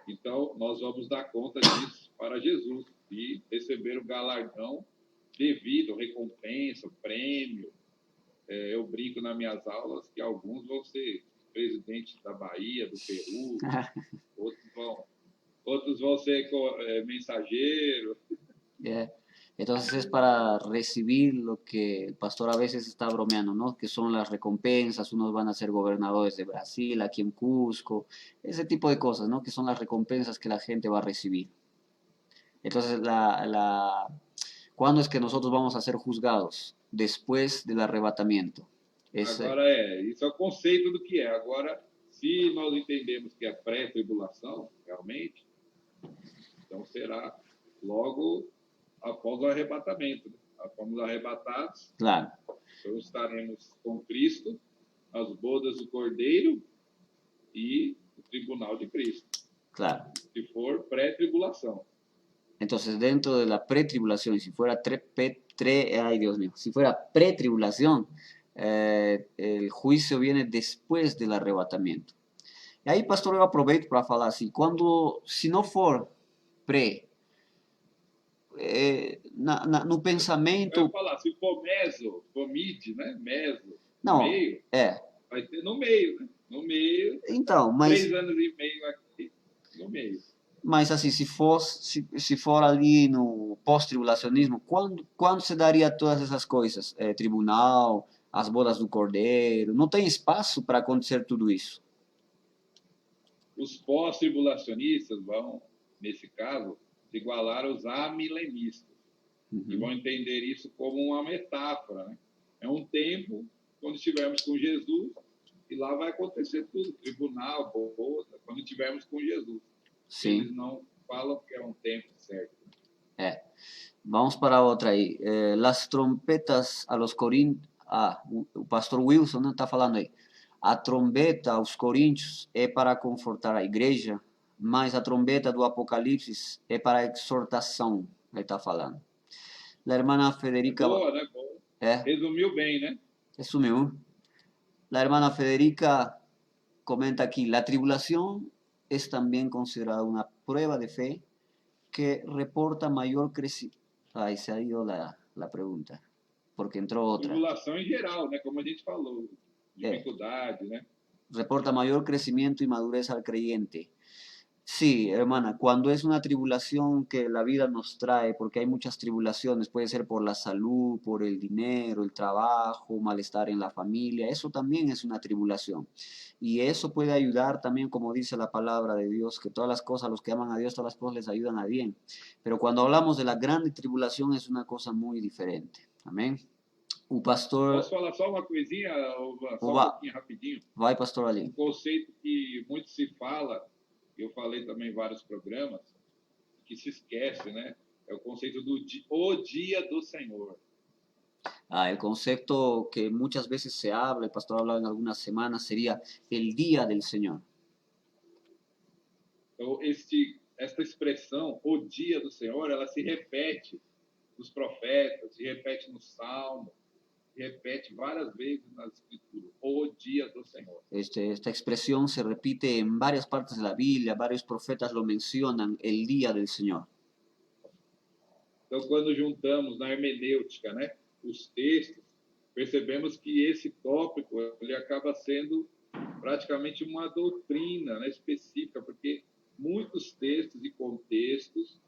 Então, nós vamos dar conta disso para Jesus e receber o galardão devido, recompensa, prêmio. Eu brinco nas minhas aulas que alguns vão ser presidentes da Bahia, do Peru, outros vão ser mensageiro. Entonces es para recibir lo que el pastor a veces está bromeando, ¿no? Que son las recompensas, unos van a ser gobernadores de Brasil, aquí en Cusco, ese tipo de cosas, ¿no? Que son las recompensas que la gente va a recibir. Entonces, ¿cuándo es que nosotros vamos a ser juzgados? Después del arrebatamiento. Agora isso é o conceito do que é. Agora, se nós entendemos que é pré-tribulação, realmente, então será logo após o arrebatamento. Fomos arrebatados, claro. Então estaremos com Cristo, as bodas do Cordeiro e o tribunal de Cristo. Claro. Se for pré-tribulação. Entonces, dentro de la pretribulación, y si fuera ay Dios mío, si fuera pretribulación, el juicio viene después del arrebatamento. E aí, pastor, eu aproveito para falar assim, se não for pré, no pensamento... Eu ia falar, se for meso, for mid, né? Meso, não, meio, vai ter no meio, né? No meio, então, mas... 3 anos e meio aqui, no meio. Mas assim, se for ali no pós-tribulacionismo, quando se daria todas essas coisas? Tribunal, as bodas do Cordeiro, não tem espaço para acontecer tudo isso? Os pós-tribulacionistas vão, nesse caso, se igualar aos amilenistas. E vão entender isso como uma metáfora, né? É um tempo, quando estivermos com Jesus, e lá vai acontecer tudo, tribunal, boda, quando estivermos com Jesus. Sim. Eles não falam que é um tempo certo. Vamos para outra aí. Las trompetas a los Coríntios... o pastor Wilson está falando aí. A trombeta aos Coríntios é para confortar a igreja, mas a trombeta do Apocalipse é para exortação, ele está falando. La hermana É Federica, boa, né? Boa. é, Resumiu bem, né? resumiu. La hermana Federica comenta aquí, la tribulación es también considerada una prueba de fe que reporta mayor crecimiento. Ahí se ha ido la pregunta, porque entró otra. Tribulação em geral, né? Como a gente falou, dificuldade, né? Reporta mayor crecimiento y madurez al creyente. Sí, hermana, cuando es una tribulación que la vida nos trae, porque hay muchas tribulaciones, puede ser por la salud, por el dinero, el trabajo, malestar en la familia, eso también es una tribulación. Y eso puede ayudar también, como dice la palabra de Dios, que todas las cosas, los que aman a Dios, todas las cosas les ayudan a bien. Pero cuando hablamos de la grande tribulación es una cosa muy diferente. Amén. Pastor... Posso falar só uma coisinha, só um Va, pouquinho rapidinho? vai, pastor Ali. Um conceito que muito se fala, eu falei também em vários programas, que se esquece, né? É o conceito do o dia do Senhor. El concepto que muchas veces se habla, el pastor ha hablado en algunas semanas, sería el día del Señor. Então, esta expressão, o dia do Senhor, ela se repete nos profetas, se repete no Salmo, se repete várias vezes nas Escrituras, o dia do Senhor. Esta expresión se repite en varias partes de la Biblia, varios profetas lo mencionan, el día del Señor. Então, quando juntamos na hermenêutica, né, os textos, percebemos que esse tópico ele acaba sendo praticamente uma doutrina, né, específica, porque muitos textos e contextos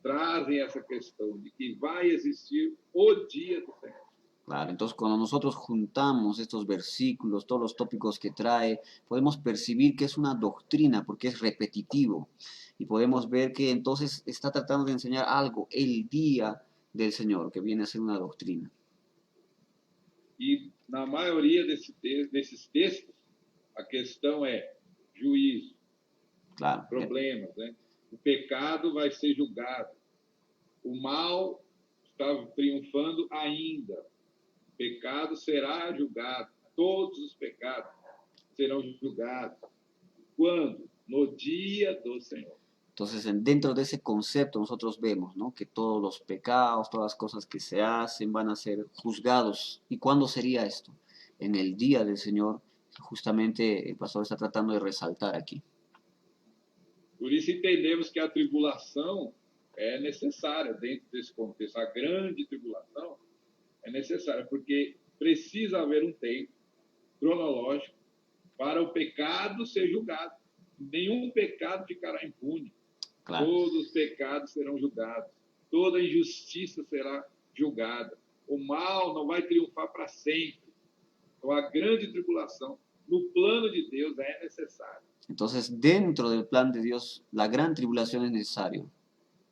trazem essa questão de que vai existir o dia do Senhor. Claro, entonces cuando nosotros juntamos estos versículos, todos los tópicos que trae, podemos percibir que es una doctrina porque es repetitivo y podemos ver que entonces está tratando de enseñar algo, el día del Señor, que viene a ser una doctrina. E na maioria desses textos, a questão é juízo, claro, problemas, né? O pecado vai ser julgado, o mal está triunfando ainda, o pecado será julgado, todos os pecados serão julgados. Quando? No dia do Senhor. Entonces, dentro de ese concepto nosotros vemos, ¿no?, que todos los pecados, todas las cosas que se hacen van a ser juzgados. ¿Y cuándo sería esto? En el día del Señor, justamente el pastor está tratando de resaltar aquí. Por isso entendemos que a tribulação é necessária dentro desse contexto. A grande tribulação é necessária, porque precisa haver um tempo cronológico para o pecado ser julgado. Nenhum pecado ficará impune. Claro. Todos os pecados serão julgados. Toda injustiça será julgada. O mal não vai triunfar para sempre. Então, a grande tribulação, no plano de Deus, é necessária. Entonces, dentro del plan de Dios, la gran tribulación es necesario.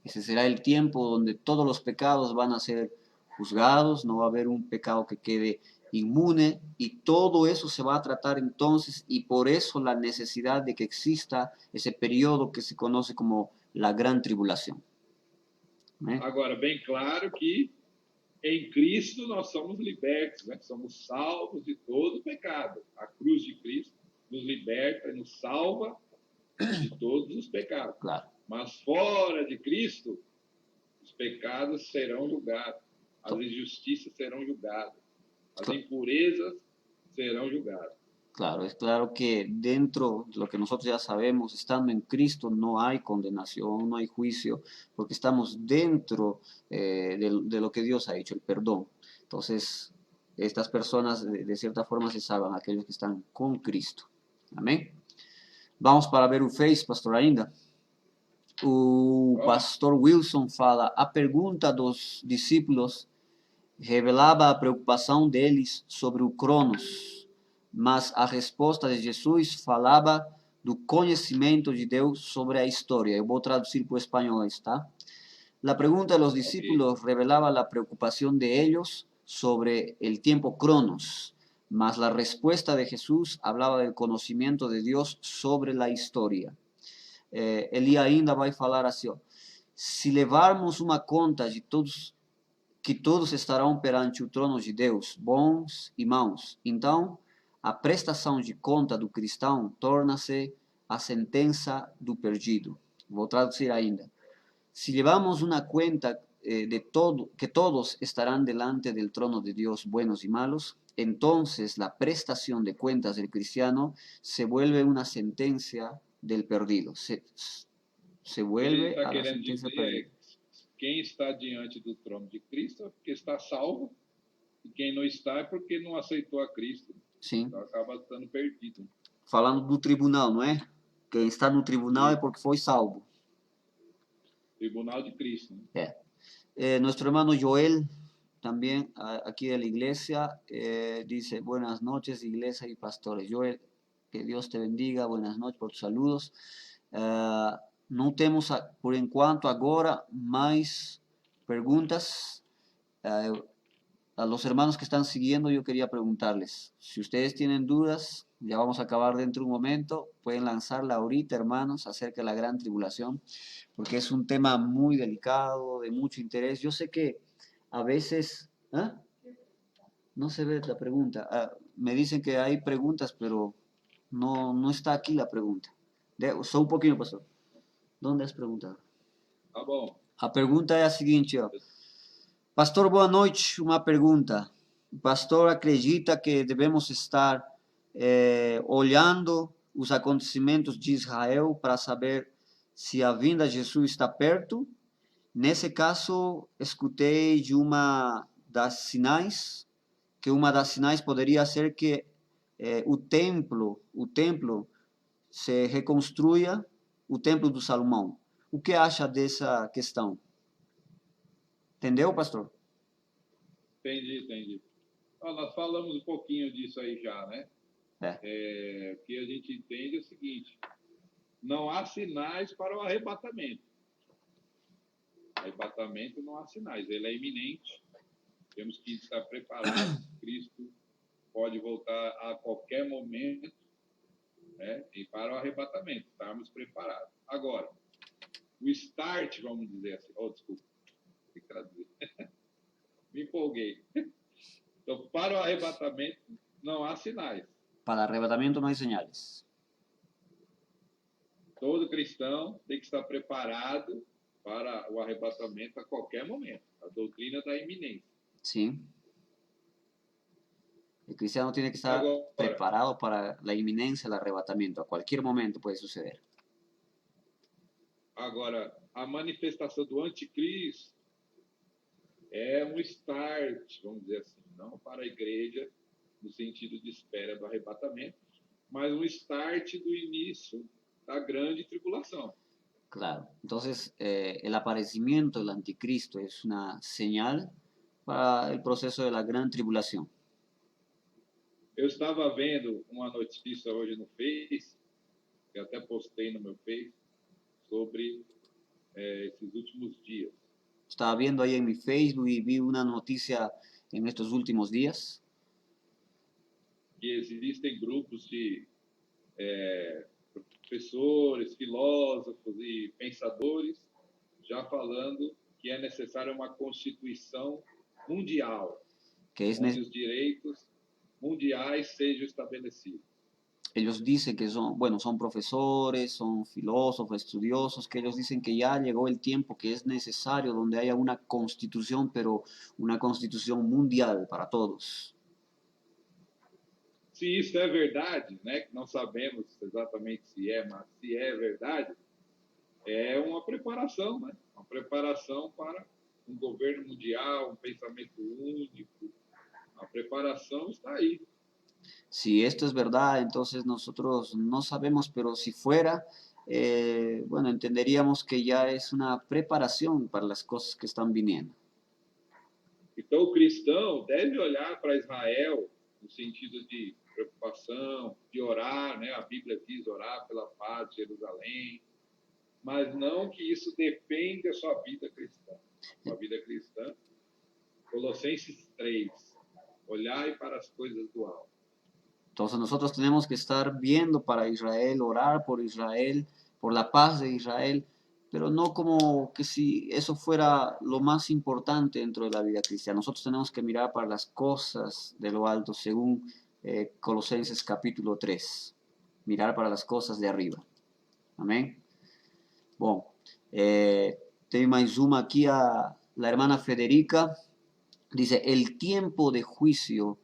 Ese será el tiempo donde todos los pecados van a ser juzgados, no va a haber un pecado que quede inmune, y todo eso se va a tratar entonces, y por eso la necesidad de que exista ese periodo que se conoce como la gran tribulación. Agora, bem claro que em Cristo nós somos libertos, né? Somos salvos de todo pecado. A cruz de Cristo nos liberta e nos salva de todos os pecados. Claro. Mas fora de Cristo, os pecados serão julgados, as injustiças serão julgadas, as impurezas serão julgadas. Claro, es claro que dentro de lo que nosotros ya sabemos, estando en Cristo no hay condenación, no hay juicio, porque estamos dentro de lo que Dios ha hecho, el perdón. Entonces, estas personas de cierta forma se salvan, aquellos que están con Cristo. Amém? Vamos para ver o Face, pastor, ainda. O pastor Wilson fala, a pergunta dos discípulos revelava a preocupação deles sobre o Cronos, mas a resposta de Jesus falava do conhecimento de Deus sobre a história. Eu vou traduzir para o espanhol, está? La pregunta de los discípulos revelaba la preocupación de ellos sobre el tiempo Cronos, mas la respuesta de Jesús hablaba del conocimiento de Dios sobre la historia. Ele ainda vai falar assim, ó, se levarmos uma conta de todos, que todos estarão perante o trono de Deus, bons e maus, então a prestação de conta do cristão torna-se a sentença do perdido. Vou traduzir ainda. Si llevamos una cuenta que todos estarán delante del trono de Dios, buenos y malos, entonces la prestación de cuentas del cristiano se vuelve una sentencia del perdido. Se O que ele vuelve está a la querendo sentencia del dizer é perdido. que quem está diante do trono de Cristo é porque está salvo, e quem não está é porque não aceitou a Cristo. Sim. Então acaba estando perdido. Falando do tribunal, não é? Quem está no tribunal é porque foi salvo. Tribunal de Cristo. Né? Nuestro hermano Joel, también aquí de la iglesia, dice, buenas noches, iglesia y pastores. Joel, que Dios te bendiga, buenas noches por tus saludos. Não temos, por enquanto, agora, mais perguntas. A los hermanos que están siguiendo, yo quería preguntarles, si ustedes tienen dudas, ya vamos a acabar dentro de un momento, pueden lanzarla ahorita, hermanos, acerca de la gran tribulación, porque es un tema muy delicado, de mucho interés. Yo sé que a veces... ¿ah? No se ve la pregunta. Me dicen que hay preguntas, pero no está aquí la pregunta. Só um pouquinho, pastor. Onde as perguntas? Tá bom. A pergunta é a seguinte, ó. Pastor, boa noite. Uma pergunta. O pastor acredita que devemos estar olhando os acontecimentos de Israel para saber se a vinda de Jesus está perto? Nesse caso, escutei de uma das sinais, que uma das sinais poderia ser que o templo se reconstruya, o templo do Salomão. O que acha dessa questão? Entendeu, pastor? Entendi. Nós falamos um pouquinho disso aí já, né? O que a gente entende é o seguinte: não há sinais para o arrebatamento. Arrebatamento não há sinais, ele é iminente. Temos que estar preparados. Cristo pode voltar a qualquer momento, né? E para o arrebatamento, estarmos preparados. Agora, o start, vamos dizer assim, desculpa, tem que traduzir. Me empolguei. Então, para o arrebatamento, não há sinais. Para arrebatamento não há sinais. Todo cristão tem que estar preparado para o arrebatamento a qualquer momento. A doutrina da iminência. Sim. O cristiano tem que estar preparado para a iminência do arrebatamento. A qualquer momento pode suceder. Agora, a manifestação do anticristo é um start, vamos dizer assim, não para a igreja no sentido de espera do arrebatamento, mas um start do início da grande tribulação. Claro. Entonces, el aparecimiento del anticristo es una señal para el proceso de la gran tribulación. Eu estava vendo uma notícia hoje no Face, que até postei no meu Face, sobre esses últimos dias. Estaba viendo ahí en mi Facebook y vi una noticia en estos últimos días. Que existem grupos de professores, filósofos e pensadores já falando que é necessária uma constituição mundial, onde os direitos mundiais sejam estabelecidos. Ellos dicen que son profesores, son filósofos, estudiosos, que ellos dicen que ya llegó el tiempo que es necesario donde haya una constitución, pero una constitución mundial para todos. Se isso é verdade, né, que não sabemos exatamente se é, mas se é verdade, é uma preparação, né? Uma preparação para um governo mundial, um pensamento único. A preparação está aí. Si esto es verdad, entonces nosotros no sabemos, pero si fuera, entenderíamos que ya es una preparación para las cosas que están viniendo. Então o cristão deve olhar para Israel no sentido de preocupação, de orar, né? A Bíblia diz orar pela paz de Jerusalém, mas não que isso depende da sua vida cristã. Sua vida cristã, Colossenses 3, olhai para as coisas do alto. Entonces nosotros tenemos que estar viendo para Israel, orar por Israel, por la paz de Israel, pero no como que si eso fuera lo más importante dentro de la vida cristiana. Nosotros tenemos que mirar para las cosas de lo alto, según Colosenses capítulo 3. Mirar para las cosas de arriba. Amém? Bom, tem mais uma aqui, a la hermana Federica dice, el tiempo de juicio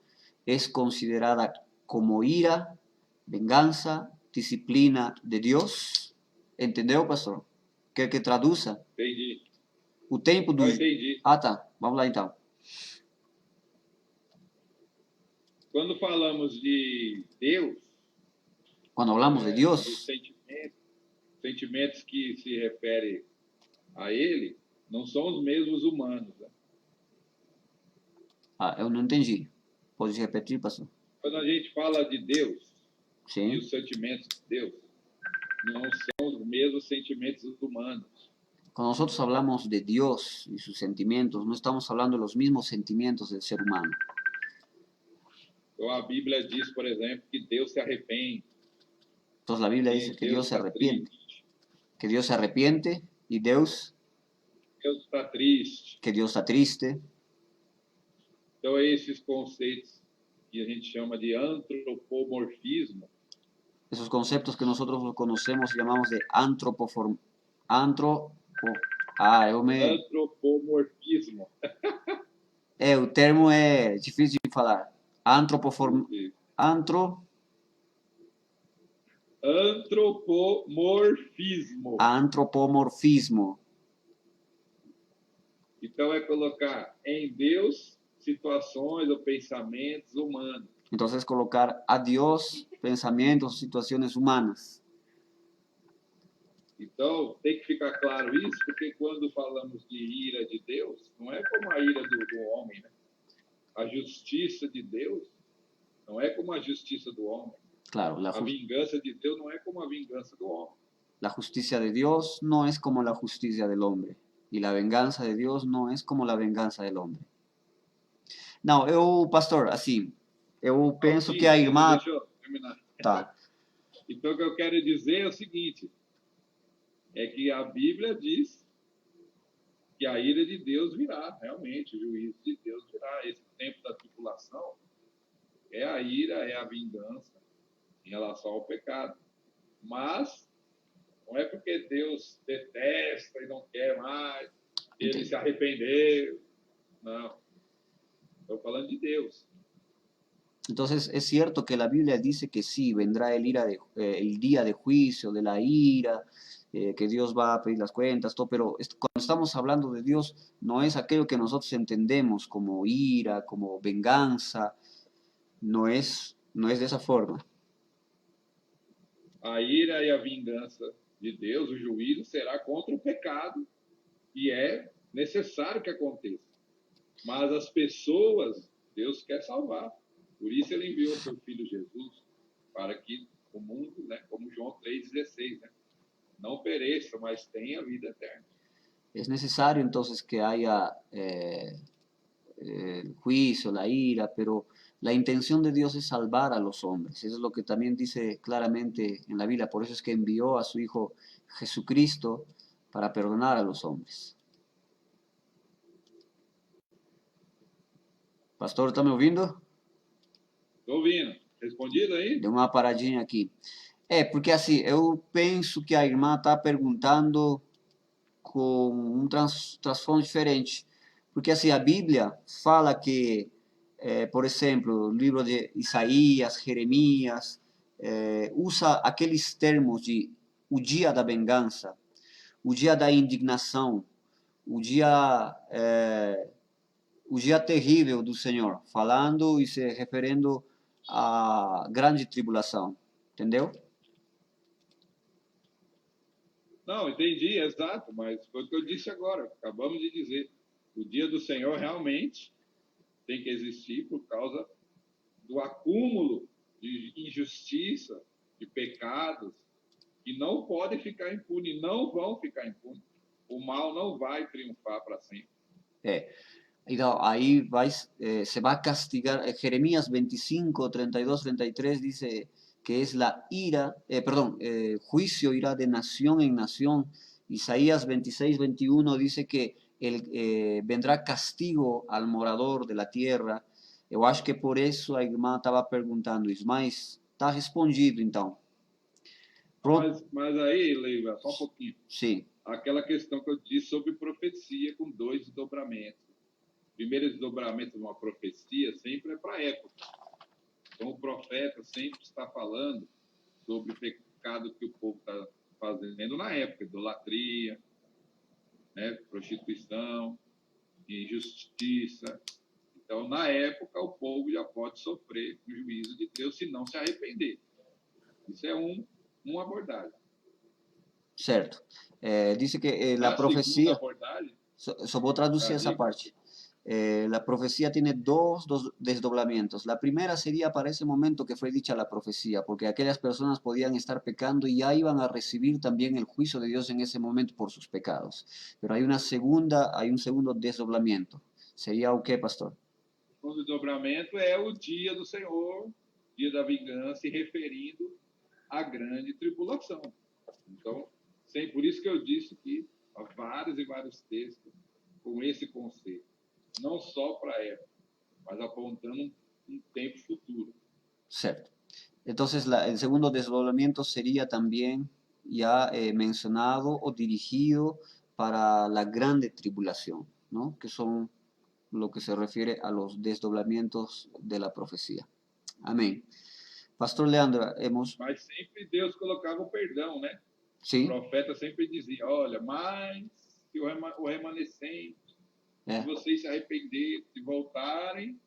es considerada como ira, venganza, disciplina de Deus. Entendeu, pastor? Quer que traduza? Entendi. O tempo do... Eu entendi. Ah, tá. Vamos lá, então. Quando falamos de Deus, Quando hablamos de os Deus, sentimentos que se referem a Ele, não são os mesmos humanos. Né? eu não entendi. Pode repetir, pastor? Quando a gente fala de Deus e Sim. os sentimentos de Deus, não são os mesmos sentimentos humanos. Cuando nosotros hablamos de Dios y sus sentimientos, no estamos hablando de los mismos sentimientos del ser humano. Então a Bíblia diz, por exemplo, que Deus se arrepende. Entonces la Biblia dice que Dios se arrepiente. Que Dios se arrepiente y Deus está triste. Que Dios está triste. Então esses conceitos que a gente chama de antropomorfismo. Esos conceptos que nosotros conocemos y llamamos de antropomorfismo. O termo é difícil de falar. Antropomorfismo. Então é colocar em Deus situações ou pensamentos humanos. Então é colocar a Deus pensamentos, situações humanas. Então tem que ficar claro isso, porque quando falamos de ira de Deus, não é como a ira do homem, né? A justiça de Deus não é como a justiça do homem. Claro, a vingança de Deus não é como a vingança do homem. La justicia de Dios no es como la justicia del hombre. Y la venganza de Dios no es como la venganza del hombre. Não, pastor, assim, eu penso que a irmã... Deixa eu terminar. Tá. Então, o que eu quero dizer é o seguinte, é que a Bíblia diz que a ira de Deus virá, realmente, o juízo de Deus virá. Esse tempo da tribulação é a ira, é a vingança em relação ao pecado. Mas não é porque Deus detesta e não quer mais, ele se arrependeu. Não. Estoy hablando de Dios. Entonces es cierto que la Biblia dice que sí, vendrá el día de juicio, de la ira, que Dios va a pedir las cuentas, todo, pero cuando estamos hablando de Dios, no es aquello que nosotros entendemos como ira, como venganza, no es de esa forma. A ira e a vingança de Deus, o juízo, será contra o pecado, e é necessário que aconteça. Mas as pessoas, Deus quer salvar. Por isso ele enviou seu Filho Jesus, para que o mundo, né, como João 3,16, né, não pereça, mas tenha vida eterna. Es necesario entonces que haya el juicio, la ira, pero la intención de Dios es salvar a los hombres. Eso es lo que también dice claramente en la Biblia. Por eso es que envió a su Hijo Jesucristo para perdonar a los hombres. Pastor, está me ouvindo? Estou ouvindo. Respondido aí? Deu uma paradinha aqui. Porque assim, eu penso que a irmã está perguntando com um transtorno diferente. Porque assim, a Bíblia fala que, por exemplo, o livro de Isaías, Jeremias, usa aqueles termos de o dia da vingança, o dia da indignação, o dia terrível do Senhor, falando e se referindo à grande tribulação. Entendeu? Não, entendi, exato, mas foi o que eu disse agora, acabamos de dizer. O dia do Senhor realmente tem que existir por causa do acúmulo de injustiça, de pecados, que não podem ficar impunes, não vão ficar impunes. O mal não vai triunfar para sempre. Então, aí se vai castigar. Jeremías 25, 32, 33 diz que es la ira, juicio irá de nación en nación. Isaías 26, 21 dice que vendrá castigo al morador de la tierra. Eu acho que por isso a irmã estava perguntando isso, mas está respondido então. Mas aí, Leiva, só um pouquinho. Sim. aquela questão que eu disse sobre profecia com 2 desdobramentos. O primeiro desdobramento de uma profecia sempre é para a época. Então, o profeta sempre está falando sobre o pecado que o povo está fazendo na época, idolatria, né, prostituição, injustiça. Então, na época, o povo já pode sofrer o juízo de Deus se não se arrepender. Isso é uma abordagem. Certo. Dice que A la segunda profecía, abordagem, só vou traduzir essa diga. parte. La profecía tiene dos desdoblamientos. La primera sería para ese momento que fue dicha la profecía, porque aquellas personas podían estar pecando y ya iban a recibir también el juicio de Dios en ese momento por sus pecados. Pero hay un segundo desdoblamiento. ¿Sería o qué, pastor? O desdobramento é o dia do Senhor, dia da vingança, se referindo à grande tribulação. Então, por isso que eu disse que há vários e vários textos com esse conceito. Não só para a época, mas apontando um tempo futuro. Cierto. Entonces, el segundo desdoblamiento sería también ya mencionado o dirigido para la grande tribulación, ¿no? Que son lo que se refiere a los desdoblamientos de la profecía. Amén. Pastor Leandro, hemos... Mas sempre Deus colocava o perdão, né? Sí. O profeta sempre dizia, olha, mas se o remanescente, se vocês se arrependerem, se voltarem,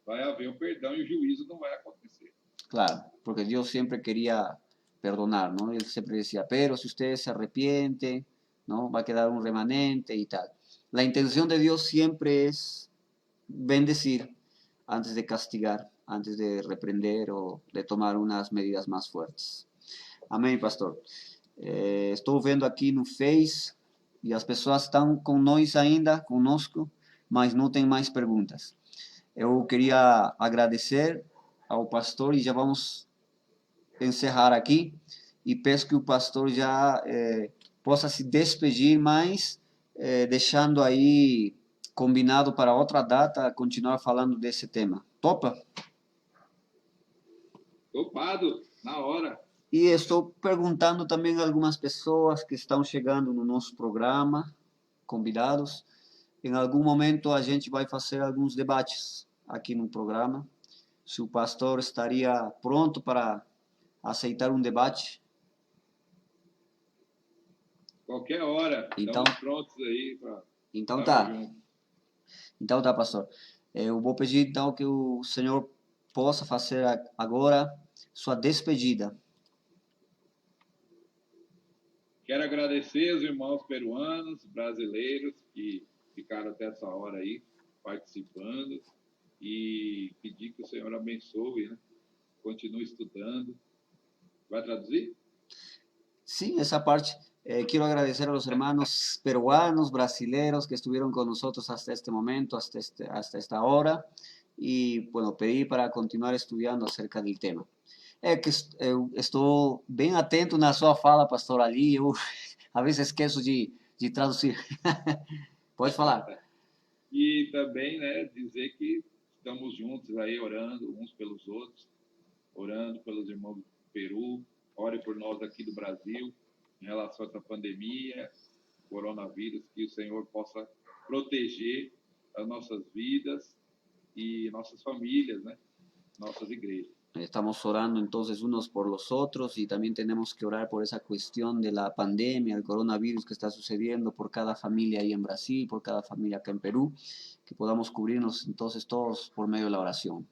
vai haver o perdão e o juízo não vai acontecer. Claro, porque Dios siempre quería perdonar, ¿no? Él siempre decía, pero si ustedes se arrepienten, ¿no? Va a quedar un remanente y tal. La intención de Dios siempre es bendecir antes de castigar, antes de reprender o de tomar unas medidas más fuertes. Amém, pastor. Estou vendo aqui no Face e as pessoas estão com nós ainda, conosco, mas não tem mais perguntas. Eu queria agradecer ao pastor e já vamos encerrar aqui e peço que o pastor já possa se despedir, mas deixando aí combinado para outra data continuar falando desse tema. Topa? Topado, na hora. E estou perguntando também a algumas pessoas que estão chegando no nosso programa, convidados. Em algum momento a gente vai fazer alguns debates aqui no programa. Se o pastor estaria pronto para aceitar um debate. Qualquer hora, então, estamos prontos aí para... Então tá. Então tá, pastor. Eu vou pedir então que o senhor possa fazer agora sua despedida. Quero agradecer aos irmãos peruanos, brasileiros que ficaram até essa hora aí participando e pedir que o Senhor abençoe, né? Continue estudando. Vai traduzir? Sim, essa parte. Quiero agradecer a los hermanos peruanos, brasileños que estuvieron con nosotros hasta este momento, hasta esta hora, y bueno, pedir para continuar estudiando acerca del tema. Que eu estou bem atento na sua fala, pastor, ali, eu às vezes esqueço de traduzir. Pode falar. E também, né, dizer que estamos juntos aí, orando uns pelos outros, orando pelos irmãos do Peru, ore por nós aqui do Brasil, em relação a essa pandemia, coronavírus, que o Senhor possa proteger as nossas vidas y nossas famílias, né? Nossas igrejas. Estamos orando entonces unos por los otros y también tenemos que orar por esa cuestión de la pandemia, el coronavirus que está sucediendo por cada familia ahí en Brasil, por cada familia acá en Perú, que podamos cubrirnos entonces todos por medio de la oración.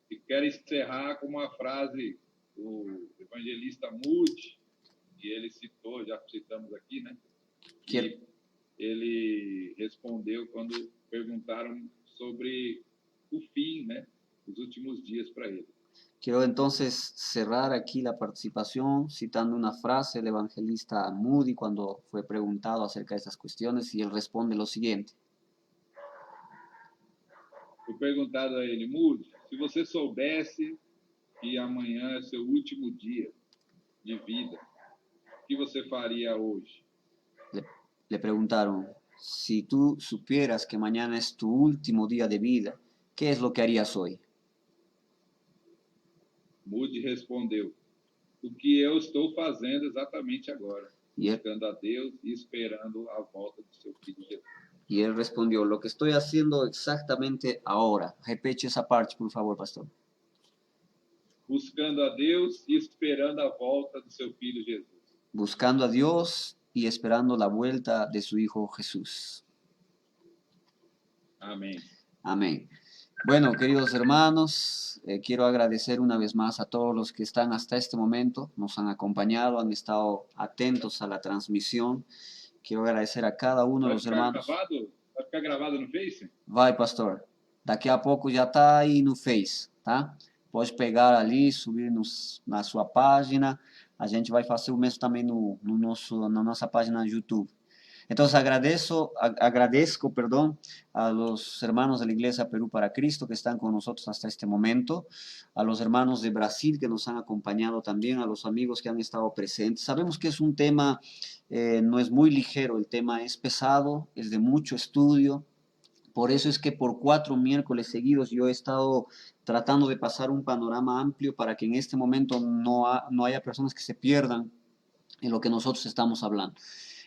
E quero encerrar com uma frase do evangelista Moody, que ele citou, já citamos aqui, né? Que ele respondeu quando perguntaram sobre o fim, né? Os últimos días para él. Quiero entonces cerrar aquí la participación citando una frase del evangelista Moody cuando fue preguntado acerca de estas cuestiones y él responde lo siguiente. Foi perguntado a ele, Moody, se você soubesse que amanhã é seu último dia de vida, o que você faria hoje? Le preguntaron, si tú supieras que mañana es tu último día de vida, ¿qué es lo que harías hoy? Moody respondeu, o que eu estou fazendo exatamente agora, Y él, buscando a Deus e esperando a volta do seu filho Jesus. y él respondió, lo que estoy haciendo exactamente ahora. Repite esa parte, por favor, pastor. Buscando a Deus e esperando a volta do seu filho Jesus. Buscando a Dios y esperando la vuelta de su Hijo Jesús. Amém. Amén. Bueno, queridos hermanos, quiero agradecer una vez más a todos los que están hasta este momento, nos han acompañado, han estado atentos a la transmisión. Quiero agradecer a cada uno de Vai los ficar hermanos. gravado? Vai ficar gravado no Face? Vai, pastor. Daqui a pouco já está aí no Face, tá? Pode pegar ali, subir na sua página. A gente vai fazer o mesmo também na nossa página no YouTube. Entonces agradezco, perdón, a los hermanos de la Iglesia Perú para Cristo que están con nosotros hasta este momento, a los hermanos de Brasil que nos han acompañado también, a los amigos que han estado presentes. Sabemos que es un tema, no es muy ligero, el tema es pesado, es de mucho estudio. Por eso es que por 4 miércoles seguidos yo he estado tratando de pasar un panorama amplio para que en este momento no haya personas que se pierdan en lo que nosotros estamos hablando.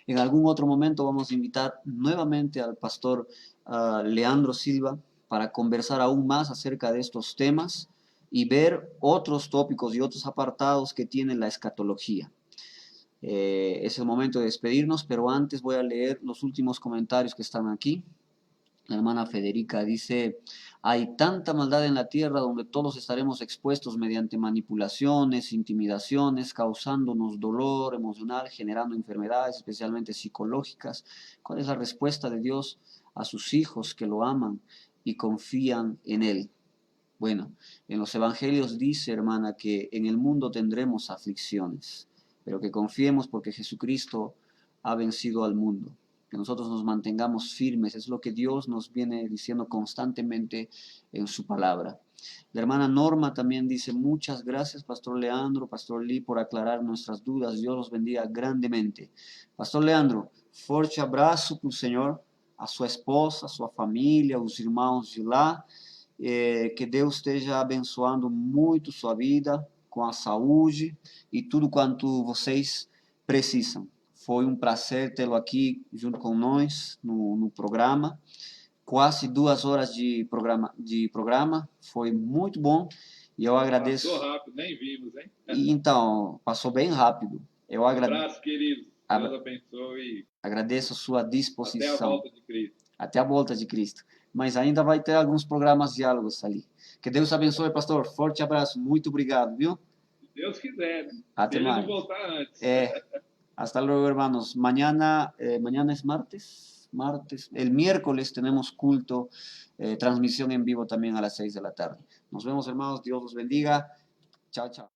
En algún otro momento vamos a invitar nuevamente al pastor Leandro Silva para conversar aún más acerca de estos temas y ver otros tópicos y otros apartados que tiene la escatología. Es el momento de despedirnos, pero antes voy a leer los últimos comentarios que están aquí. La hermana Federica dice, hay tanta maldad en la tierra donde todos estaremos expuestos mediante manipulaciones, intimidaciones, causándonos dolor emocional, generando enfermedades, especialmente psicológicas. ¿Cuál es la respuesta de Dios a sus hijos que lo aman y confían en Él? Bueno, en los evangelios dice, hermana, que en el mundo tendremos aflicciones, pero que confiemos porque Jesucristo ha vencido al mundo. Que nosotros nos mantengamos firmes, es lo que Dios nos viene diciendo constantemente en su palabra. La hermana Norma también dice, muchas gracias, Pastor Leandro, Pastor Lee, por aclarar nuestras dudas. Dios los bendiga grandemente. Pastor Leandro, forte abraço para o Senhor, a sua esposa, a sua família, os irmãos de lá. Que Deus esteja abençoando muito sua vida, com a saúde e tudo quanto vocês precisam. Foi um prazer tê-lo aqui junto com nós no programa. Quase 2 horas de programa. Foi muito bom. E eu agradeço. Passou rápido, nem vimos, hein? E, então, passou bem rápido. Eu abraço, querido. Deus abençoe. Agradeço a sua disposição. Até a volta de Cristo. Até a volta de Cristo. Mas ainda vai ter alguns programas diálogos ali. Que Deus abençoe, pastor. Forte abraço. Muito obrigado, viu? Se Deus quiser. Até Ele mais. não voltar antes. Hasta luego, hermanos. Mañana es martes. El miércoles tenemos culto, transmisión en vivo también a las 6 de la tarde. Nos vemos, hermanos. Dios los bendiga. Chao, chao.